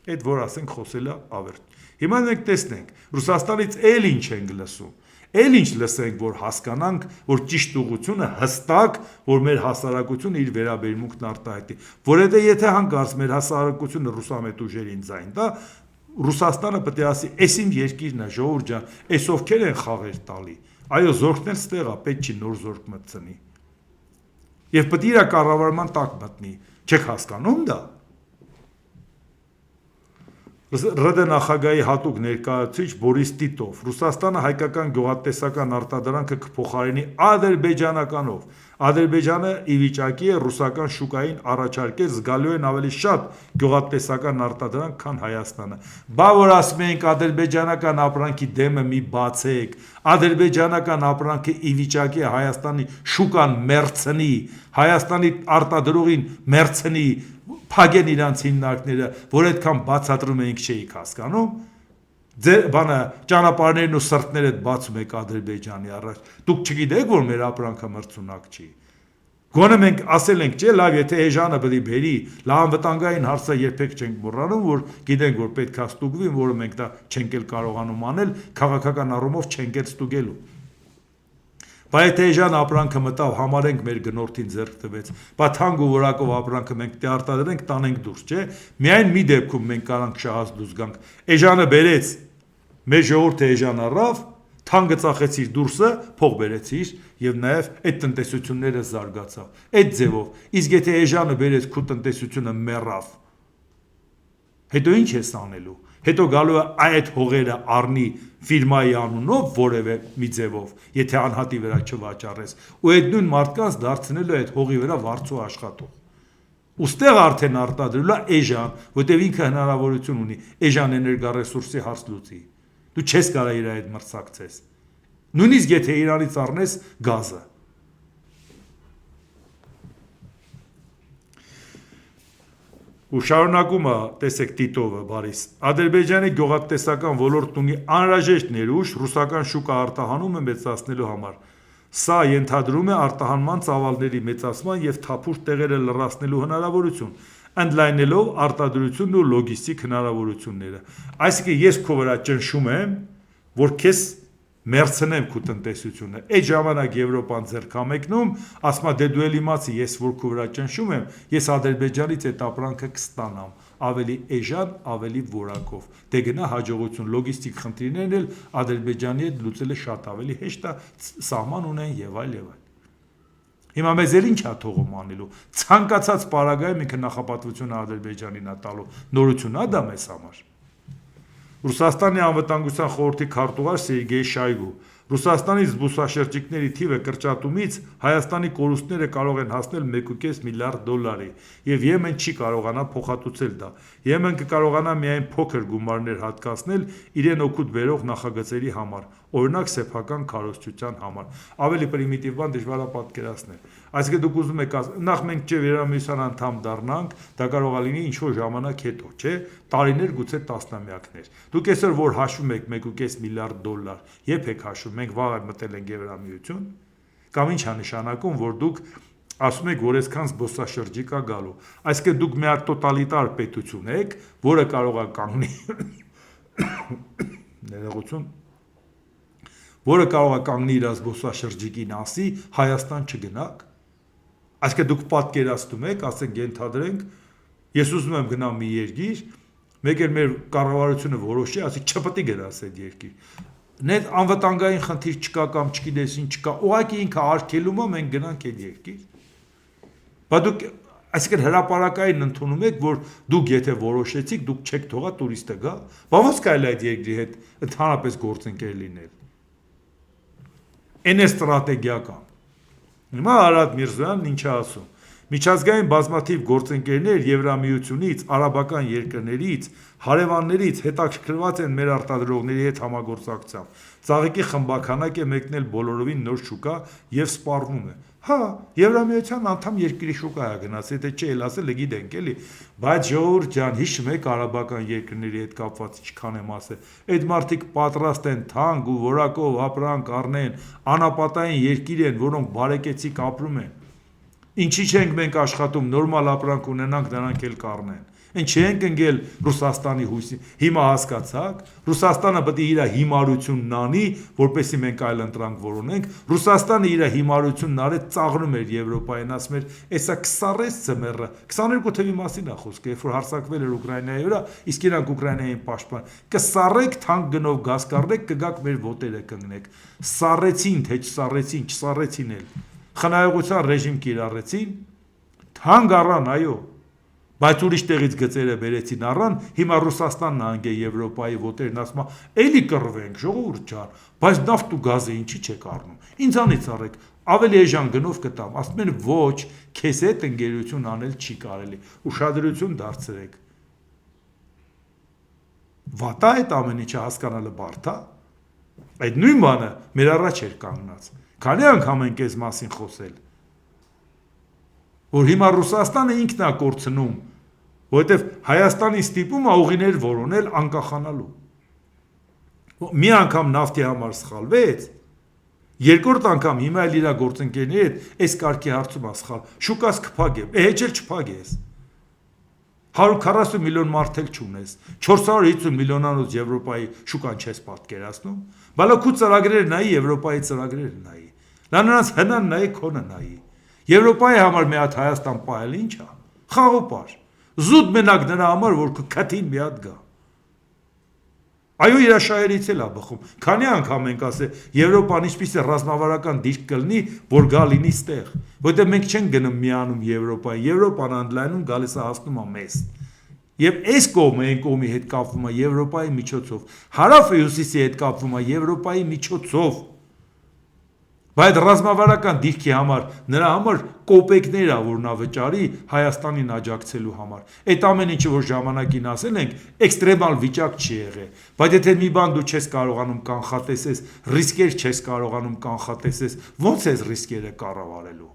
Այդ որ ասենք խոսել է Ավերտ։ Հիմա մենք տեսնենք, Ռուսաստանից էլ ինչ ենք լսում։ Էլ ինչ լսենք, որ հասկանանք, որ ճիշտ ուղղությունը հստակ, որ մեր հասարակությունը իր վերաբերմունքն արտահայտի։ Որովհետեւ եթե հանկարծ մեր հասարակությունը ռուսամետ ուժերին ձայն տա, Ռուսաստանը պետք է ասի, «Էս իմ երկիրն է, ժողովուրդ ջան, էս ովքեր են խաղեր տալի»։ Այո, զորքն էլ ստեղ է, պետք չի նոր զորք մտցնի։ Եվ պետք է իր կառավարման տակ մտնի։ Չեք հասկանում դա։ ՌԴ նախագահի հատուկ ներկայացուցիչ Բորիս Տիտով Ռուսաստանը հայկական գյուղատնտեսական արտադրանքը կփոխարինի ադրբեջանականով։ Ադրբեջանը ի վիճակի է ռուսական շուկային առաջարկել զգալիորեն ավելի շատ գյուղատնտեսական արտադրանք, քան Հայաստանը։ Բա որ ասում ենք ադրբեջանական ապրանքի դեմը մի բացեք, ադրբեջանական ապրանքը ի վիճակի է Հայաստանի շուկան մերցնի, Հայաստանի արտադրողին մերցնի, փագեն իրանց հիմնարկները, որ այդքան բացատրում էինք չէիք հասկանում։ Բանը ճանապարհներն ու սրտները բացում եք Ադրբեջանի առաջ։ Դուք չգիտեք, որ մեր ապրանքը մրցունակ չի։ Գոնե մենք ասել ենք, չէ, լավ, եթե էժանը պետք է բերի, լավ անվտանգային հարցը երբեք չենք մոռանում, որ գիտենք, որ պետք է ստուգվի, որը մենք դա չենք էլ կարողանում անել, քաղաքական առումով չենք էլ ստուգելու։ Բայց եթե էժան ապրանքը մտավ, համարենք մեր գնորդին ձեռք տվեց, բա թանկ ու որակով ապրանքը մենք դե արտադրենք, տանենք դուրս, չէ։ Միայն մի դեպքում մենք կարանք շահած դուրս գանք։ Էժանը բերեց, մեր ժողովուրդը էժան առավ, թանկը ծախեցիր դուրսը, փող բերեցիր եւ նաեւ այդ տնտեսությունները զարգացավ։ Այդ ձևով, իսկ եթե էժանը բերեց քո տնտեսությունը մեռավ, հետո ինչ ես անելու։ Հետո գալու է այդ հողերը առնի ֆիրմայի անունով որևէ մի ձևով, եթե անհատի վրա չվաճառես, ու այդ նույն մարդկանց դարձնելու այդ հողի վրա վարձու աշխատող։ Ուստեղ արդեն արտադրելու է էժան, որտեղ ինքը հնարավորություն ունի էժան էներգառեսուրսի հարց լուծի։ Դու չես կարող իր այդ մրցակցես։ Նույնիսկ եթե Իրանից առնես գազը։ Ու շարունակում է, տեսեք Տիտովը, Բարիս, Ադրբեջանի գյուղատնտեսական ոլորտն ունի անհրաժեշտ ներուժ ռուսական շուկա արտահանումը մեծացնելու համար։ Սա ենթադրում է արտահանման ծավալների մեծացման և թափուր տեղերը լրացնելու հնարավորություն, ընդլայնելով արտադրությունն ու լոգիստիկ հնարավորությունները։ Այսինքն ես քո վրա ճնշում եմ, որ քեզ մերցնեմ քո տնտեսությունը։ Այդ ժամանակ Եվրոպան ձեռք համեկնում, ասում է դե դու էլ իմացի, ես որ քո վրա ճնշում եմ, ես Ադրբեջանից այդ ապրանքը կստանամ, ավելի էժան, ավելի որակով։ Դե գնա հաջողություն, լոգիստիկ խնդիրներն էլ Ադրբեջանի հետ լուծելը շատ ավելի հեշտ է, սահման ունեն եւ այլ եւ այլ։ Հիմա մեզ էլ ինչ է թողում անելու։ Ցանկացած պարագայում ինքը նախապատվությունը Ադրբեջանին է տալու։ Նորություն է դա մեզ համար։ Ռուսաստանի անվտանգության խորհրդի քարտուղար Սերգեյ Շայգու Ռուսաստանի զբոսաշրջիկների թիվը կրճատումից Հայաստանի կորուստները կարող են հասնել 1.5 միլիարդ դոլարի, եւ Եմեն չի կարողանա փոխհատուցել դա։ Եմեն կկարողանա միայն փոքր գումարներ հատկացնել իրեն օգուտ բերող նախագծերի համար, օրինակ սեփական քարոզչության համար։ Ավելի պրիմիտիվ բան դժվար է պատկերացնել։ Այսինքն դուք ուզում եք նախ մենք Վերամիության անդամ դառնանք, դա կարող է լինի ինչ-որ ժամանակ հետո, չէ՞, տարիներ, գուցե տասնամյակներ։ Դուք այսօր որ հաշվում եք 1.5 միլիարդ դոլար, երբ եք հաշվում, մենք վաղ մտել ենք Եվրամիություն, կամ ինչ է նշանակում, որ դուք ասում եք, որ այսքան զբոսաշրջիկ է գալու։ Այսինքն դուք մի հատ տոտալիտար պետություն եք, որը կարող է կանգնի ներողություն, որը կարող է կանգնի իր զբոսաշրջիկին ասի Հայաստան չգնաք։ Այսինքն դուք պատկերացնում եք, ասենք ենթադրենք, ես ուզում եմ գնամ մի երկիր, մեկ էլ մեր կառավարությունը որոշի, ասի չպետք է գնաս այդ երկիր։ Net անվտանգային խնդիր չկա կամ չգիտես ինչ չկա, ուղղակի ինքը արգելում է մենք գնանք այդ երկիր։ Բայց դուք այսինքն հրապարակային ընդունում եք, որ դուք եթե որոշեցիք, դուք չեք թողա տուրիստը գա, բա ո՞նց կարելի է այդ երկրի հետ ընդհանրապես գործընկեր լինել։ Այն է ստրատեգիական։ Հիմա Արադ Միրզոյանն ինչ է ասում։ Միջազգային բազմաթիվ գործընկերներ Եվրամիությունից, արաբական երկրներից, հարևաններից հետաքրքրված են մեր արտադրողների հետ համագործակցությամբ։ Ծաղիկի խմբաքանակ է մեկնել բոլորովին նոր շուկա եւ սպառվում է։ Հա, Եվրամիության անդամ երկրի շուկա է գնաց, եթե չէ, էլ ասել գիտենք էլի, բայց ժողովուրդ ջան, հիշում եք արաբական երկրների հետ կապված ինչքան եմ ասել։ Այդ մարդիկ պատրաստ են թանկ ու որակով ապրանք առնեն, անապատային երկիր են, որոնք բարեկեցիկ ապրում են։ Ինչի՞ չենք մենք աշխատում նորմալ ապրանք ունենանք, նրանք էլ կառնեն։ Են չենք ընկել Ռուսաստանի հույսի։ Հիմա հասկացաք, Ռուսաստանը պետք է իր հիմարությունն անի, որպեսզի մենք այլ ընտրանք որոնենք։ Ռուսաստանը իր հիմարությունն արեց, ծաղրում էր Եվրոպային, ասում էր, «Էսա կսառես ծմերը»։ 22 թվականի մասին է խոսքը, երբ որ հարձակվել էր Ուկրաինայի վրա, իսկ իրանք Ուկրաինային պաշտպան։ Կսառեք, թանկ գնով գազ կառնեք, կգաք մեր ոտերը կընկնեք։ Սառեցին, թե չսառեցին, չսառեցին էլ։ Խնայողության ռեժիմ կիրառեցին, թանկ առան, այո։ Բայց ուրիշ տեղից գծերը բերեցին առան, հիմա Ռուսաստանն անգե Եվրոպայի ոտերն ասում է, էլի կռվենք, ժողովուրդ ջան, բայց նավթ ու գազը ինչի չեք առնում։ Ինձանից առեք, ավելի էժան գնով կտամ, ասում են ոչ, քեզ հետ ընկերություն անել չի կարելի, ուշադրություն դարձրեք։ Վատա այդ ամեն ինչը հասկանալը բարդ է։ Այդ նույն բանը մեր առաջ էր կանգնած։ Քանի անգամ ենք այս մասին խոսել, որ հիմա Ռուսաստանը ինքն է կորցնում, որովհետև Հայաստանի ստիպում է ուղիներ որոնել անկախանալու։ Մի անգամ նավթի համար սխալվեց, երկրորդ անգամ հիմա էլ իր գործընկերների հետ այս կարգի հարցում է սխալ։ Շուկաս կփագե, հեչ էլ չփագես։ 140 միլիոն մարդ էլ չունես, 450 միլիոնանոց Եվրոպայի շուկան չես պատկերացնում, բալա քու ծրագրերը նայի, Եվրոպայի ծրագրերը նայի, նա նրանց հնան նայի, քոնը նայի։ Եվրոպայի համար մի հատ Հայաստան պահել ինչ է, խաղոպար, զուտ մենակ նրա համար, որ քթին մի հատ գա։ Այո, իր շահերից էլ է բխում, քանի անգամ ենք ասել, Եվրոպան ինչպես է ռազմավարական դիրք կլինի, որ գա լինի ստեղ, որտեղ մենք չենք գնում միանում Եվրոպային, Եվրոպան անդլայնում գալիս է հասնում է մեզ։ Եվ այս կողմը այն կողմի հետ կապվում է Եվրոպայի միջոցով, հարավը հյուսիսի հետ կապվում է Եվրոպայի միջոցով։ Բայց ռազմավարական դիրքի համար, նրա համար կոպեկներ է, որ նա վճարի Հայաստանին աջակցելու համար։ Այդ ամեն ինչը, որ ժամանակին ասել ենք, էքստրեմալ վիճակ չի եղել։ Բայց եթե մի բան դու չես կարողանում կանխատեսես, ռիսկեր չես կարողանում կանխատեսես, ո՞նց ես ռիսկերը կառավարելու։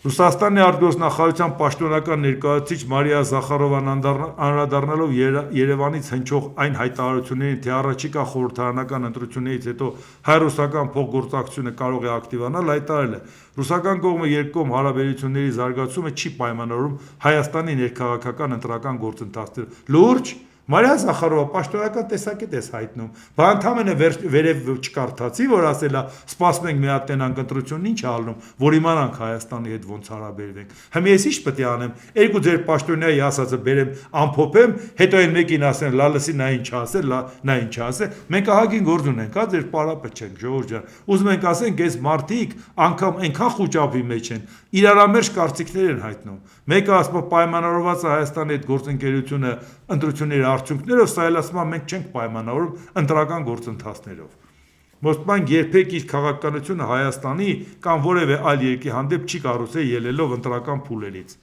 Ռուսաստանի արտգործնախարարության պաշտոնական ներկայացուցիչ Մարիա Զախարովան անդրադառնալով Երևանից հնչող այն հայտարարություններին, թե առաջիկա խորհրդարանական ընտրություններից հետո հայ-ռուսական փոխգործակցությունը կարող է ակտիվանալ, հայտարարել է. ռուսական կողմը երկկողմ հարաբերությունների զարգացումը չի պայմանավորում Հայաստանի ներքաղաքական ընտրական գործընթացները։ Լուրջ Մարիա Զախարովա պաշտոնական տեսակետ ես հայտնում, բա ընդամենը վերև չկարդացի, որ ասել է, սպասում ենք մի հատ տենանք ընտրությունն ինչ է ալնում, որ իմանանք Հայաստանի հետ ոնց հարաբերվենք։ Հիմա ես ինչ պետք է անեմ, երկու ձեր պաշտոնյայի ասածը բերեմ, ամփոփեմ, հետո այն մեկին ասեն, լալսի նա ինչ ասել, նա ինչ ասել, մենք ահագին գործ ունենք, հա ձեր պարապը չենք, ժողովուրդ ջան։ Ուզում ենք ասենք, այս մարդիկ անգամ այնքան խուճապի մեջ են, իրարամերժ կարծիքներ են հայտնում։ Մեկը ասում է պայմանավորված է Հայաստանի հետ գործընկերությունը ընտրությունների արդյունքներով, սա էլ ասում է մենք չենք պայմանավորում ընտրական գործընթացներով։ Մոսկվան երբեք իր քաղաքականությունը Հայաստանի կամ որևէ այլ երկրի հանդեպ չի կառուցել ելելով ընտրական փուլերից։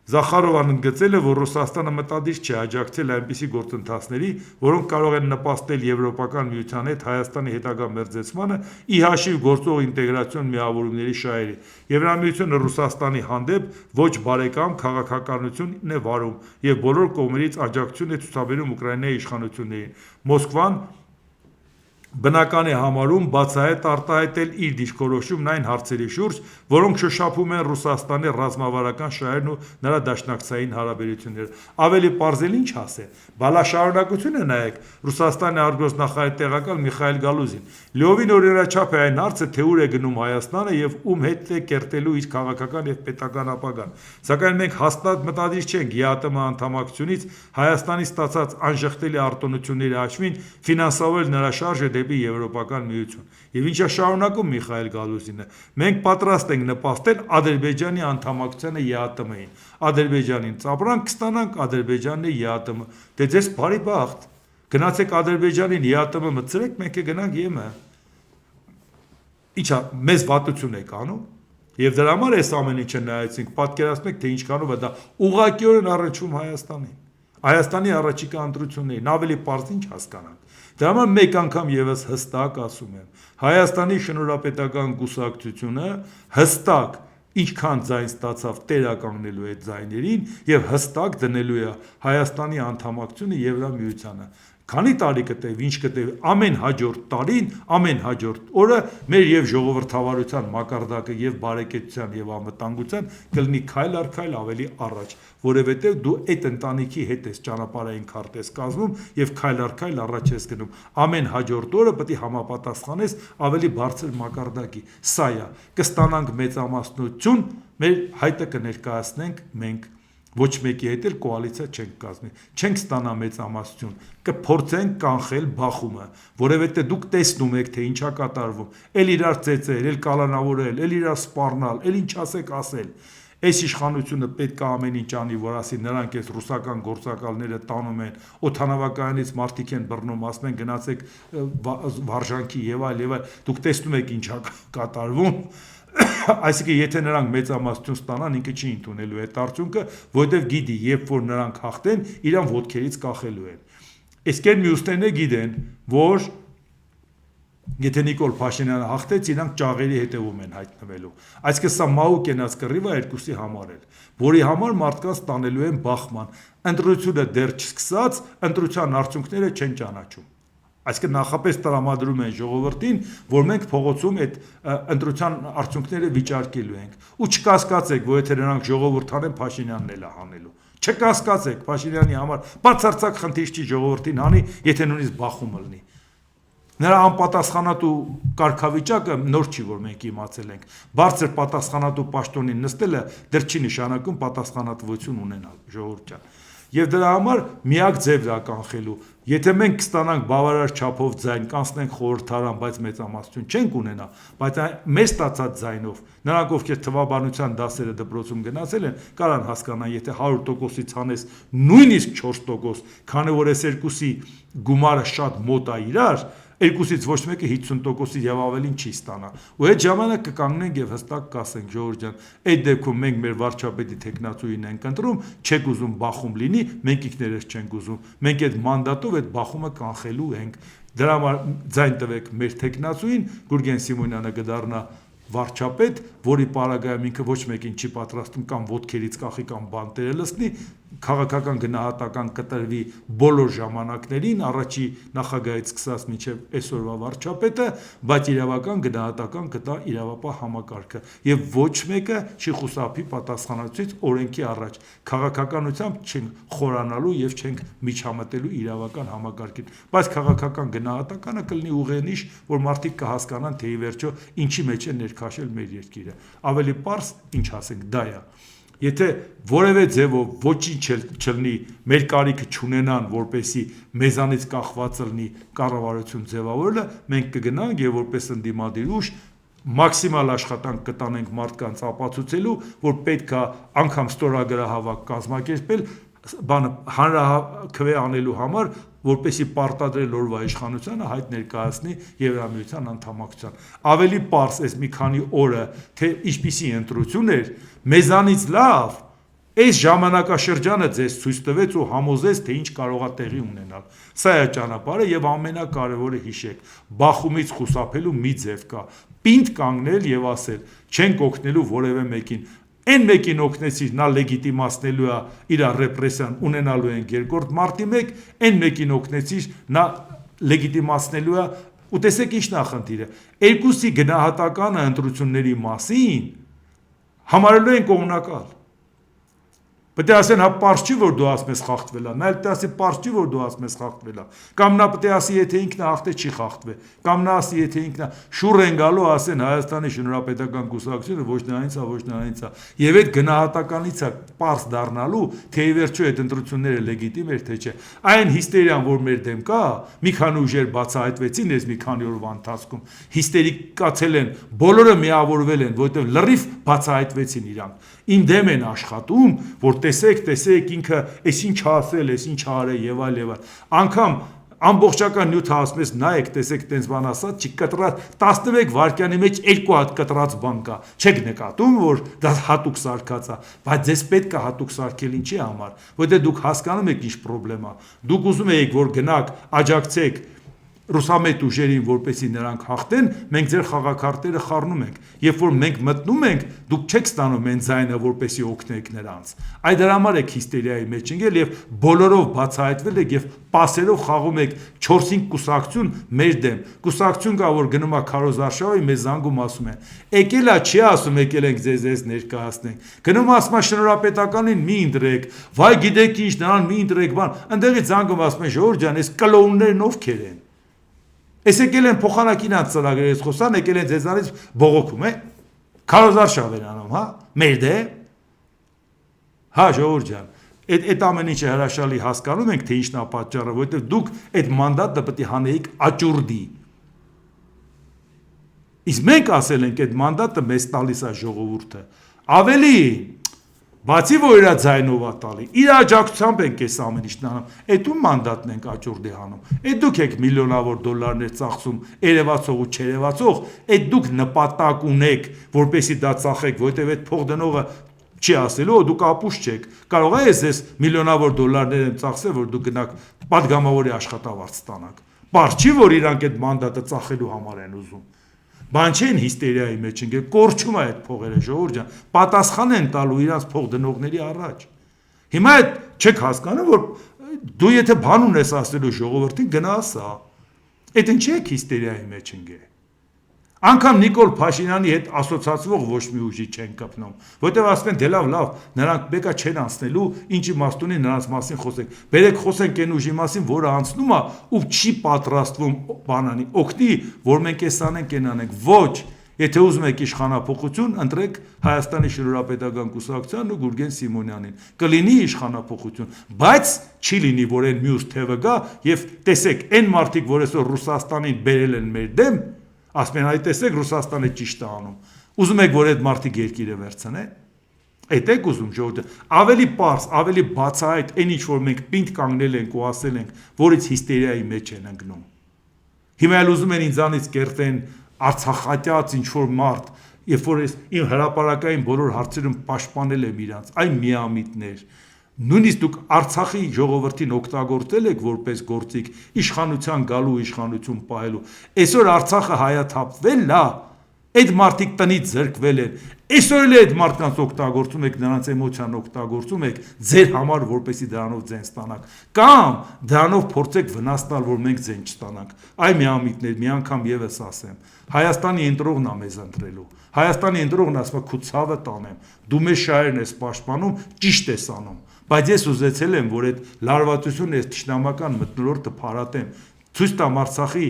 Զախարովան ընդգծել է, որ Ռուսաստանը մտադիր չի աջակցել այնպիսի գործընթացների, որոնք կարող են նպաստել Եվրոպական միության հետ Հայաստանի հետագա մերձեցմանը, ի հաշիվ գործող ինտեգրացիոն միավորումների շահերի։ Եվրամիությունը Ռուսաստանի հանդեպ ոչ բարեկամ քաղաքականություն է վարում եւ բոլոր կողմերից աջակցություն է ցուցաբերում Ուկրաինայի իշխանություններին։ Մոսկվան բնական է համարում բացահայտ արտահայտել իր դիրքորոշումն այն հարցերի շուրջ, որոնք շոշափում են Ռուսաստանի ռազմավարական շահերն ու նրա դաշնակցային հարաբերությունները։ Ավելի պարզել ինչ ասել, բալա շարունակությունը նայեք, Ռուսաստանի արտգործնախարարի տեղակալ Միխայել Գալուզին։ Լիովին օրինաչափ է այն հարցը, թե ուր է գնում Հայաստանը եւ ում հետ է կերտելու իր քաղաքական եւ պետական ապագան։ Սակայն մենք հաստատ մտադիր չենք ԵԱՏՄ անդամակցությունից Հայաստանի ստացած անժխտելի արտոնությունների հաշվին ֆինանսավորել նրա շարժը դեպի Եվրոպական միություն։ Եվ ինչա շարունակում Միխայել Գալուզինը, մենք պատրաստ ենք նպաստել Ադրբեջանի անդամակցությանը ԵԱՏՄ-ին։ Ադրբեջանին ծապրանք կստանանք, Ադրբեջանն է ԵԱՏՄ։ Դե ձեզ բարի բախտ։ Գնացեք Ադրբեջանին ԵԱՏՄ մտցրեք, մենք կգնանք ԵՄ։ Ինչա, մեզ վատություն եք անում։ Եվ դրա համար այս ամեն ինչը նայեցինք, պատկերացնում եք, թե ինչքանով է դա ուղղակիորեն առնչվում Հայաստանին։ Հայաստանի առաջիկա ընտրություններին, ավելի պարզ ինչ հասկանանք։ Դրա համար մեկ անգամ եւս հստակ ասում եմ, Հայաստանի շնորհապետական կուսակցությունը հստակ ինչքան ձայն ստացավ տերականգնելու այդ ձայներին եւ հստակ դնելու է Հայաստանի անդամակցությունը Եվրամիությանը։ Քանի տարի կտեվի, ինչ կտեվի, ամեն հաջորդ տարին, ամեն հաջորդ օրը մեր եւ ժողովրդավարության մակարդակը եւ բարեկեցության եւ անվտանգության կլինի քայլ առ քայլ ավելի առաջ, որովհետեւ դու այդ ընտանիքի հետ ես ճանապարհային քարտ ես կազմում եւ քայլ առ քայլ առաջ ես գնում։ Ամեն հաջորդ օրը պետք է համապատասխանես ավելի բարձր մակարդակի։ Սա է, կստանանք մեծամասնություն, մեր հայտը կներկայացնենք մենք։ Ոչ մեկի հետ էլ կոալիցիա չենք կազմի, չենք ստանա մեծամասնություն, կփորձենք կանխել բախումը, որովհետեւ դուք տեսնում եք, թե ինչա կատարվում, էլ իրար ծեծել, էլ կալանավորել, էլ իրար սպառնալ, էլ ինչ ասեք ասել։ Այս իշխանությունը պետք է ամեն ինչ անի, որ ասի նրանք այս ռուսական գործակալները տանում են, օդանավակայանից մարդիկ են բռնում, ասում են գնացեք վարժանքի եւ այլ, դուք տեսնում եք ինչա կատարվում։ Այսինքն եթե նրանք մեծամասնություն ստանան, ինքը չի ընդունելու այդ արդյունքը, որովհետև գիտի, երբ որ նրանք հաղթեն, իրան ոտքերից կախելու են։ Իսկ այն մյուսներն գիտեն, որ եթե Նիկոլ Փաշինյանը հաղթեց, իրանք ճաղերի հետևում են հայտնվելու։ Այսինքն սա մահու կենաց կռիվ է երկուսի համար էլ, որի համար մարդկանց տանելու են բախման։ Ընտրությունը դեռ չսկսած, ընտրության արդյունքները չեն ճանաչում։ Այսինքն նախապես տրամադրում են ժողովրդին, որ մենք փողոցում այդ ընտրության արդյունքները վիճարկելու ենք։ Ու չկասկածեք, որ եթե նրանք ժողովուրդ անեն, Փաշինյանն էլ է հանելու։ Չկասկածեք, Փաշինյանի համար բացարձակ խնդիր չի ժողովրդին հանի, եթե նույնիսկ բախում լինի։ Նրա անպատասխանատու կարգավիճակը նոր չի, որ մենք իմացել ենք։ Բարձր պատասխանատու պաշտոնին նստելը դեռ չի նշանակում պատասխանատվություն ունենալ ժողովրդյան։ Եվ դրա համար միակ ձևն է կանխելու։ Եթե մենք կստանանք բավարար չափով ձայն, կանցնենք խորհրդարան, բայց մեծամասնություն չենք ունենա, բայց մեր ստացած ձայնով, նրանք ովքեր թվաբանության դասերը դպրոցում գնացել են, կարան հասկանան, եթե 100%-ից հանես նույնիսկ 4%, քանի որ այս երկուսի գումարը շատ մոտ է իրար, երկուսից ոչ մեկը 50%-ի եւ ավելին չի ստանա։ Ու այդ ժամանակ կկանգնենք եւ հստակ կասենք, ժողովուրդ ջան, այդ դեպքում մենք մեր վարչապետի տեխնացուին ենք ընտրում, չեք ուզում բախում լինի, մենք ինքներս չենք ուզում։ Մենք այդ մանդատով այդ բախումը կանխելու ենք։ Դրա համար ձայն տվեք մեր տեխնացուին, Գուրգեն Սիմոնյանը կդառնա վարչապետ, որի պարագայում ինքը ոչ մեկին չի պատրաստում կամ ոտքերից կախի կամ բանտերը լցնի, քաղաքական գնահատական կտրվի բոլոր ժամանակներին, առաջի նախագահից սկսած մինչև այսօրվա վարչապետը, բայց իրավական գնահատական կտա իրավապահ համակարգը եւ ոչ մեկը չի խուսափի պատասխանատվությունից օրենքի առաջ։ Քաղաքականությամբ չենք խորանալու եւ չենք միջամտելու իրավական համակարգին, բայց քաղաքական գնահատականը կլինի ուղենիշ, որ մարդիկ կհասկանան, թե ի վերջո ինչի մեջ է ներքաշել մեր երկիրը։ Ավելի պարզ, ինչ ասենք, դա է։ Եթե որևէ ձևով ոչինչ չլինի, մեր կարիքը չունենան, որպեսի մեզանից կախված լինի կառավարություն ձևավորելը, մենք կգնանք եւ որպես ընդդիմադիր ուժ մաքսիմալ աշխատանք կտանենք մարդկանց ապացուցելու, որ պետք է անգամ ստորագրահավաք կազմակերպել, հանրաքվե անելու համար, որպեսի պարտադրել օրվա իշխանությանը հայտ ներկայացնի Եվրամիության անդամակցության։ Ավելի պարզ էս մի քանի օրը, թե ինչպիսի ընտրություն էր, մեզանից լավ այս ժամանակաշրջանը ձեզ ցույց տվեց ու համոզեց, թե ինչ կարող է տեղի ունենալ։ Սա է ճանապարհը եւ ամենակարևորը հիշեք, բախումից խուսափելու մի ձև կա։ Պինդ կանգնել եւ ասել, չենք օգնելու որևէ մեկին։ Այն մեկին օգնեցիր, նա լեգիտիմացնելու է իր ռեպրեսիան, ունենալու են երկրորդ մարտի 1, այն մեկին օգնեցիր, նա լեգիտիմացնելու է, ու տեսեք ինչն է խնդիրը։ Երկուսի գնահատականը ընտրությունների մասին համարելու են կողմնակալ։ Պետք է ասեն, հա պարզ չի, որ դու ասում ես խախտվել է, նա էլ պետք է ասի պարզ չի, որ դու ասում ես խախտվել է, կամ նա պետք է ասի, եթե ինքն է հաղթել, չի խախտվել, կամ նա ասի, եթե ինքն է շուռ են գալու, ասեն Հայաստանի Շնորհապետական Կուսակցությունը ոչ նրանից է, ոչ նրանից է, եւ այդ գնահատականից է պարզ դառնալու, թե ի վերջո այդ ընտրությունները լեգիտիմ էր, թե չէ։ Այն հիստերիան, որ մեր դեմ կա, մի քանի ուժեր բացահայտվեցին այս մի քանի օրվա ընթացքում, հիստերիկացել են, բոլորը միավորվել են, որովհետեւ լրիվ բացահայտվեցին իրանք։ Իմ դեմ են աշխատում, որ տեսեք ինքը այս ինչ ասել, այս ինչ արել եւ այլ եւ այլ։ Անկամ ամբողջական նյութը ասում ես, նայեք, տեսեք, տենց բան ասած, չի կտրած 11 վայրկյանի մեջ 2 հատ կտրած բան կա։ Չեք նկատում, որ դա հատուկ սարքած է, բայց ձեզ պետք է հատուկ սարքել ինչի համար, որտեղ դուք հասկանում եք ինչ խնդրեմ է։ Դուք ուզում եք, որ գնաք, աջակցեք ռուսամետ ուժերին, որպեսզի նրանք հաղթեն, մենք ձեր խաղաքարտերը խառնում ենք։ Երբ որ մենք մտնում ենք, դուք չեք ստանում այն ձայնը, որպեսզի օգնեք նրանց։ Այդ դրա համար եք հիստերիայի մեջ ընկել եւ բոլորով բացահայտվել եք եւ պասերով խաղում եք 4-5 կուսակցություն մեր դեմ։ Կուսակցություն կա, որ գնում է քարոզարշավի, մեզ զանգում ասում են. «Եկել է, չի ասում, եկել ենք ձեզ ներկայացնենք»։ Գնում ասում է շնորհապետականին մի ընտրեք, վայ գիտեք ինչ, նրան մի ընտրեք, բան։ Ընդեղից զանգում ասում են Ժողովուրդ ջան, այս կլոուններն ովքեր են։ Ես եկել են փոխանակին այդ ծրագրերից խոսան, եկել են ձեզանից բողոքում, քարոզարշավ են անում, հա, մեր դեմ։ Հա, Ժողովուրդ ջան, այդ ամեն ինչը հրաշալի հասկանում ենք, թե ինչն է պատճառը, որովհետև դուք այդ մանդատը պետք է հանեիք աճուրդի։ Իսկ մենք ասել ենք, այդ մանդատը մեզ տալիս է ժողովուրդը։ Ավելի, բացի որ իր ձայնով է տալի, իր աջակցությամբ ենք այս ամեն ինչն անում, այդ ում մանդատն ենք աճուրդի հանում, այդ դուք եք միլիոնավոր դոլարներ ծախսում, երևացող ու չերևացող, այդ դուք նպատակ ունեք, որպեսզի դա ծախեք, որովհետև այդ փող դնողը չի ասելու, դուք ապուշ չեք, կարող է ես միլիոնավոր դոլարներ եմ ծախսել, որ դուք գնաք պատգամավորի աշխատավարձ ստանաք, բար չի, որ իրանք այդ մանդատը ծախելու համար են ուզում, բան չեն հիստերիայի մեջ ընկել, կորչում է այդ փողերը, Ժողովուրդ ջան, պատասխան են տալու իրանց փող դնողների առաջ, հիմա այդ չեք հասկանում, որ դու եթե բան ունես ասելու ժողովրդին, գնա ասա, այդ ինչի եք հիստերիայի մեջ ընկել։ Անգամ Նիկոլ Փաշինյանի հետ ասոցացվող ոչ մի ուժի չեն կպնում, որտեղ ասում են դե լավ, նրանք մեկը չեն անցնելու, ինչ իմաստ ունի նրանց մասին խոսենք։ Բերեք խոսենք այն ուժի մասին, որը անցնում է ու չի պատրաստվում բանանի, օգնի, որ մենք էս անենք, այն անենք։ Ոչ, եթե ուզում եք իշխանափոխություն, ընտրեք Հայաստանի շնորհապետական կուսակցությանն ու Գուրգեն Սիմոնյանին։ Կլինի իշխանափոխություն, բայց չի լինի, որ այն մյուս թևը գա եւ տեսեք, այն մարդիկ, որ այսօր Ռուսաստանին բերել են մեր դեմ, ասում են, այ տեսեք Ռուսաստանը ճիշտ է անում։ Ուզում եք, որ այդ մարդիկ երկիրը վերցնեն։ Այդ եք ուզում ժողովուրդը։ Ավելի պարզ, ավելի բացահայտ, այն ինչ որ մենք պինդ կանգնել ենք ու ասել ենք, որից հիստերիայի մեջ են ընկնում։ Հիմա էլ ուզում են ինձանից կերտեն արցախատյաց ինչ որ մարդ, երբ որ իմ հրապարակային բոլոր հարցերում պաշտպանել եմ իրանց, այ միամիտներ։ Նույնիսկ դուք Արցախի ժողովրդին օգտագործել եք որպես գործիք իշխանության գալու, իշխանություն պահելու։ Այսօր Արցախը հայաթափվել է, այդ մարդիկ տնից զրկվել են։ Այսօր էլ այդ մարդկանց օգտագործում եք, նրանց էմոցիան օգտագործում եք ձեր համար, որպեսզի դրանով ձեն ստանաք։ Կամ դրանով փորձեք վնաս տալ, որ մենք ձեն չստանանք։ Այ միամիտներ, մի անգամ եւս ասեմ, Հայաստանի ընտրողն է մեզ ընտրելու։ Հայաստանի ընտրողն ասում է՝ «Քու ցավը տանեմ, դու մեզ շահերն ես պաշտպանում, ճիշտ ես անում»։ Բայց ես ուզեցել եմ, որ այդ լարվածությունը, այս թշնամական մթնոլորտը փարատեմ, ցույց տամ Արցախի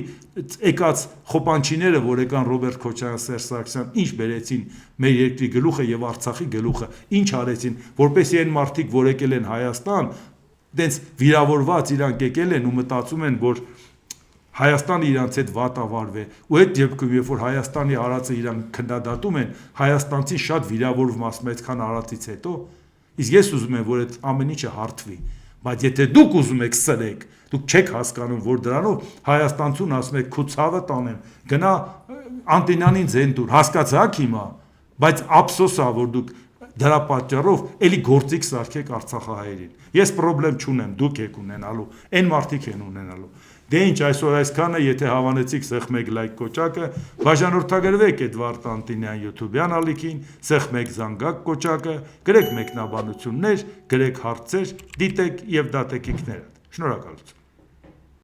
եկած խոպանչիները, որ եկան Ռոբերտ Քոչարյան, Սերժ Սարգսյան, ինչ բերեցին մեր երկրի գլուխը եւ Արցախի գլուխը, ինչ արեցին, որպեսզի այն մարդիկ, որ եկել են Հայաստան, դենց վիրավորված իրանք եկել են ու մտածում են, որ Հայաստանը իրանց հետ վատ ավարվե, ու այդ դեպքում, երբ որ Հայաստանի արածը իրանք քննադատում են, հայաստանցին շատ վիրավորվում, ասում են, այդքան արածից հետո, իսկ ես ուզում եմ, որ այդ ամեն ինչը հարթվի, բայց եթե դուք ուզում եք սրեք, դուք չեք հասկանում, որ դրանով հայաստանցուն ասում եք քու ցավը տանեմ, գնա Անտինյանին ձեն տուր, հասկացաք հիմա, բայց ափսոս է, որ դուք դրա պատճառով էլի գործիք սարքեք Արցախահայերին։ Ես խնդրեմ չունեմ, դուք եք ունենալու, այն մարդիկ են ունենալու։ Դե ինչ, այսօր այսքանը, եթե հավանեցիք, սեղմեք լայք կոճակը, բաժանորդագրվեք Էդվարդ Անտինյան YouTube-յան ալիքին, սեղմեք զանգակ կոճակը, գրեք մեկնաբանություններ, գրեք հարցեր, դիտեք եւ դատեք ինքներդ։ Շնորհակալություն։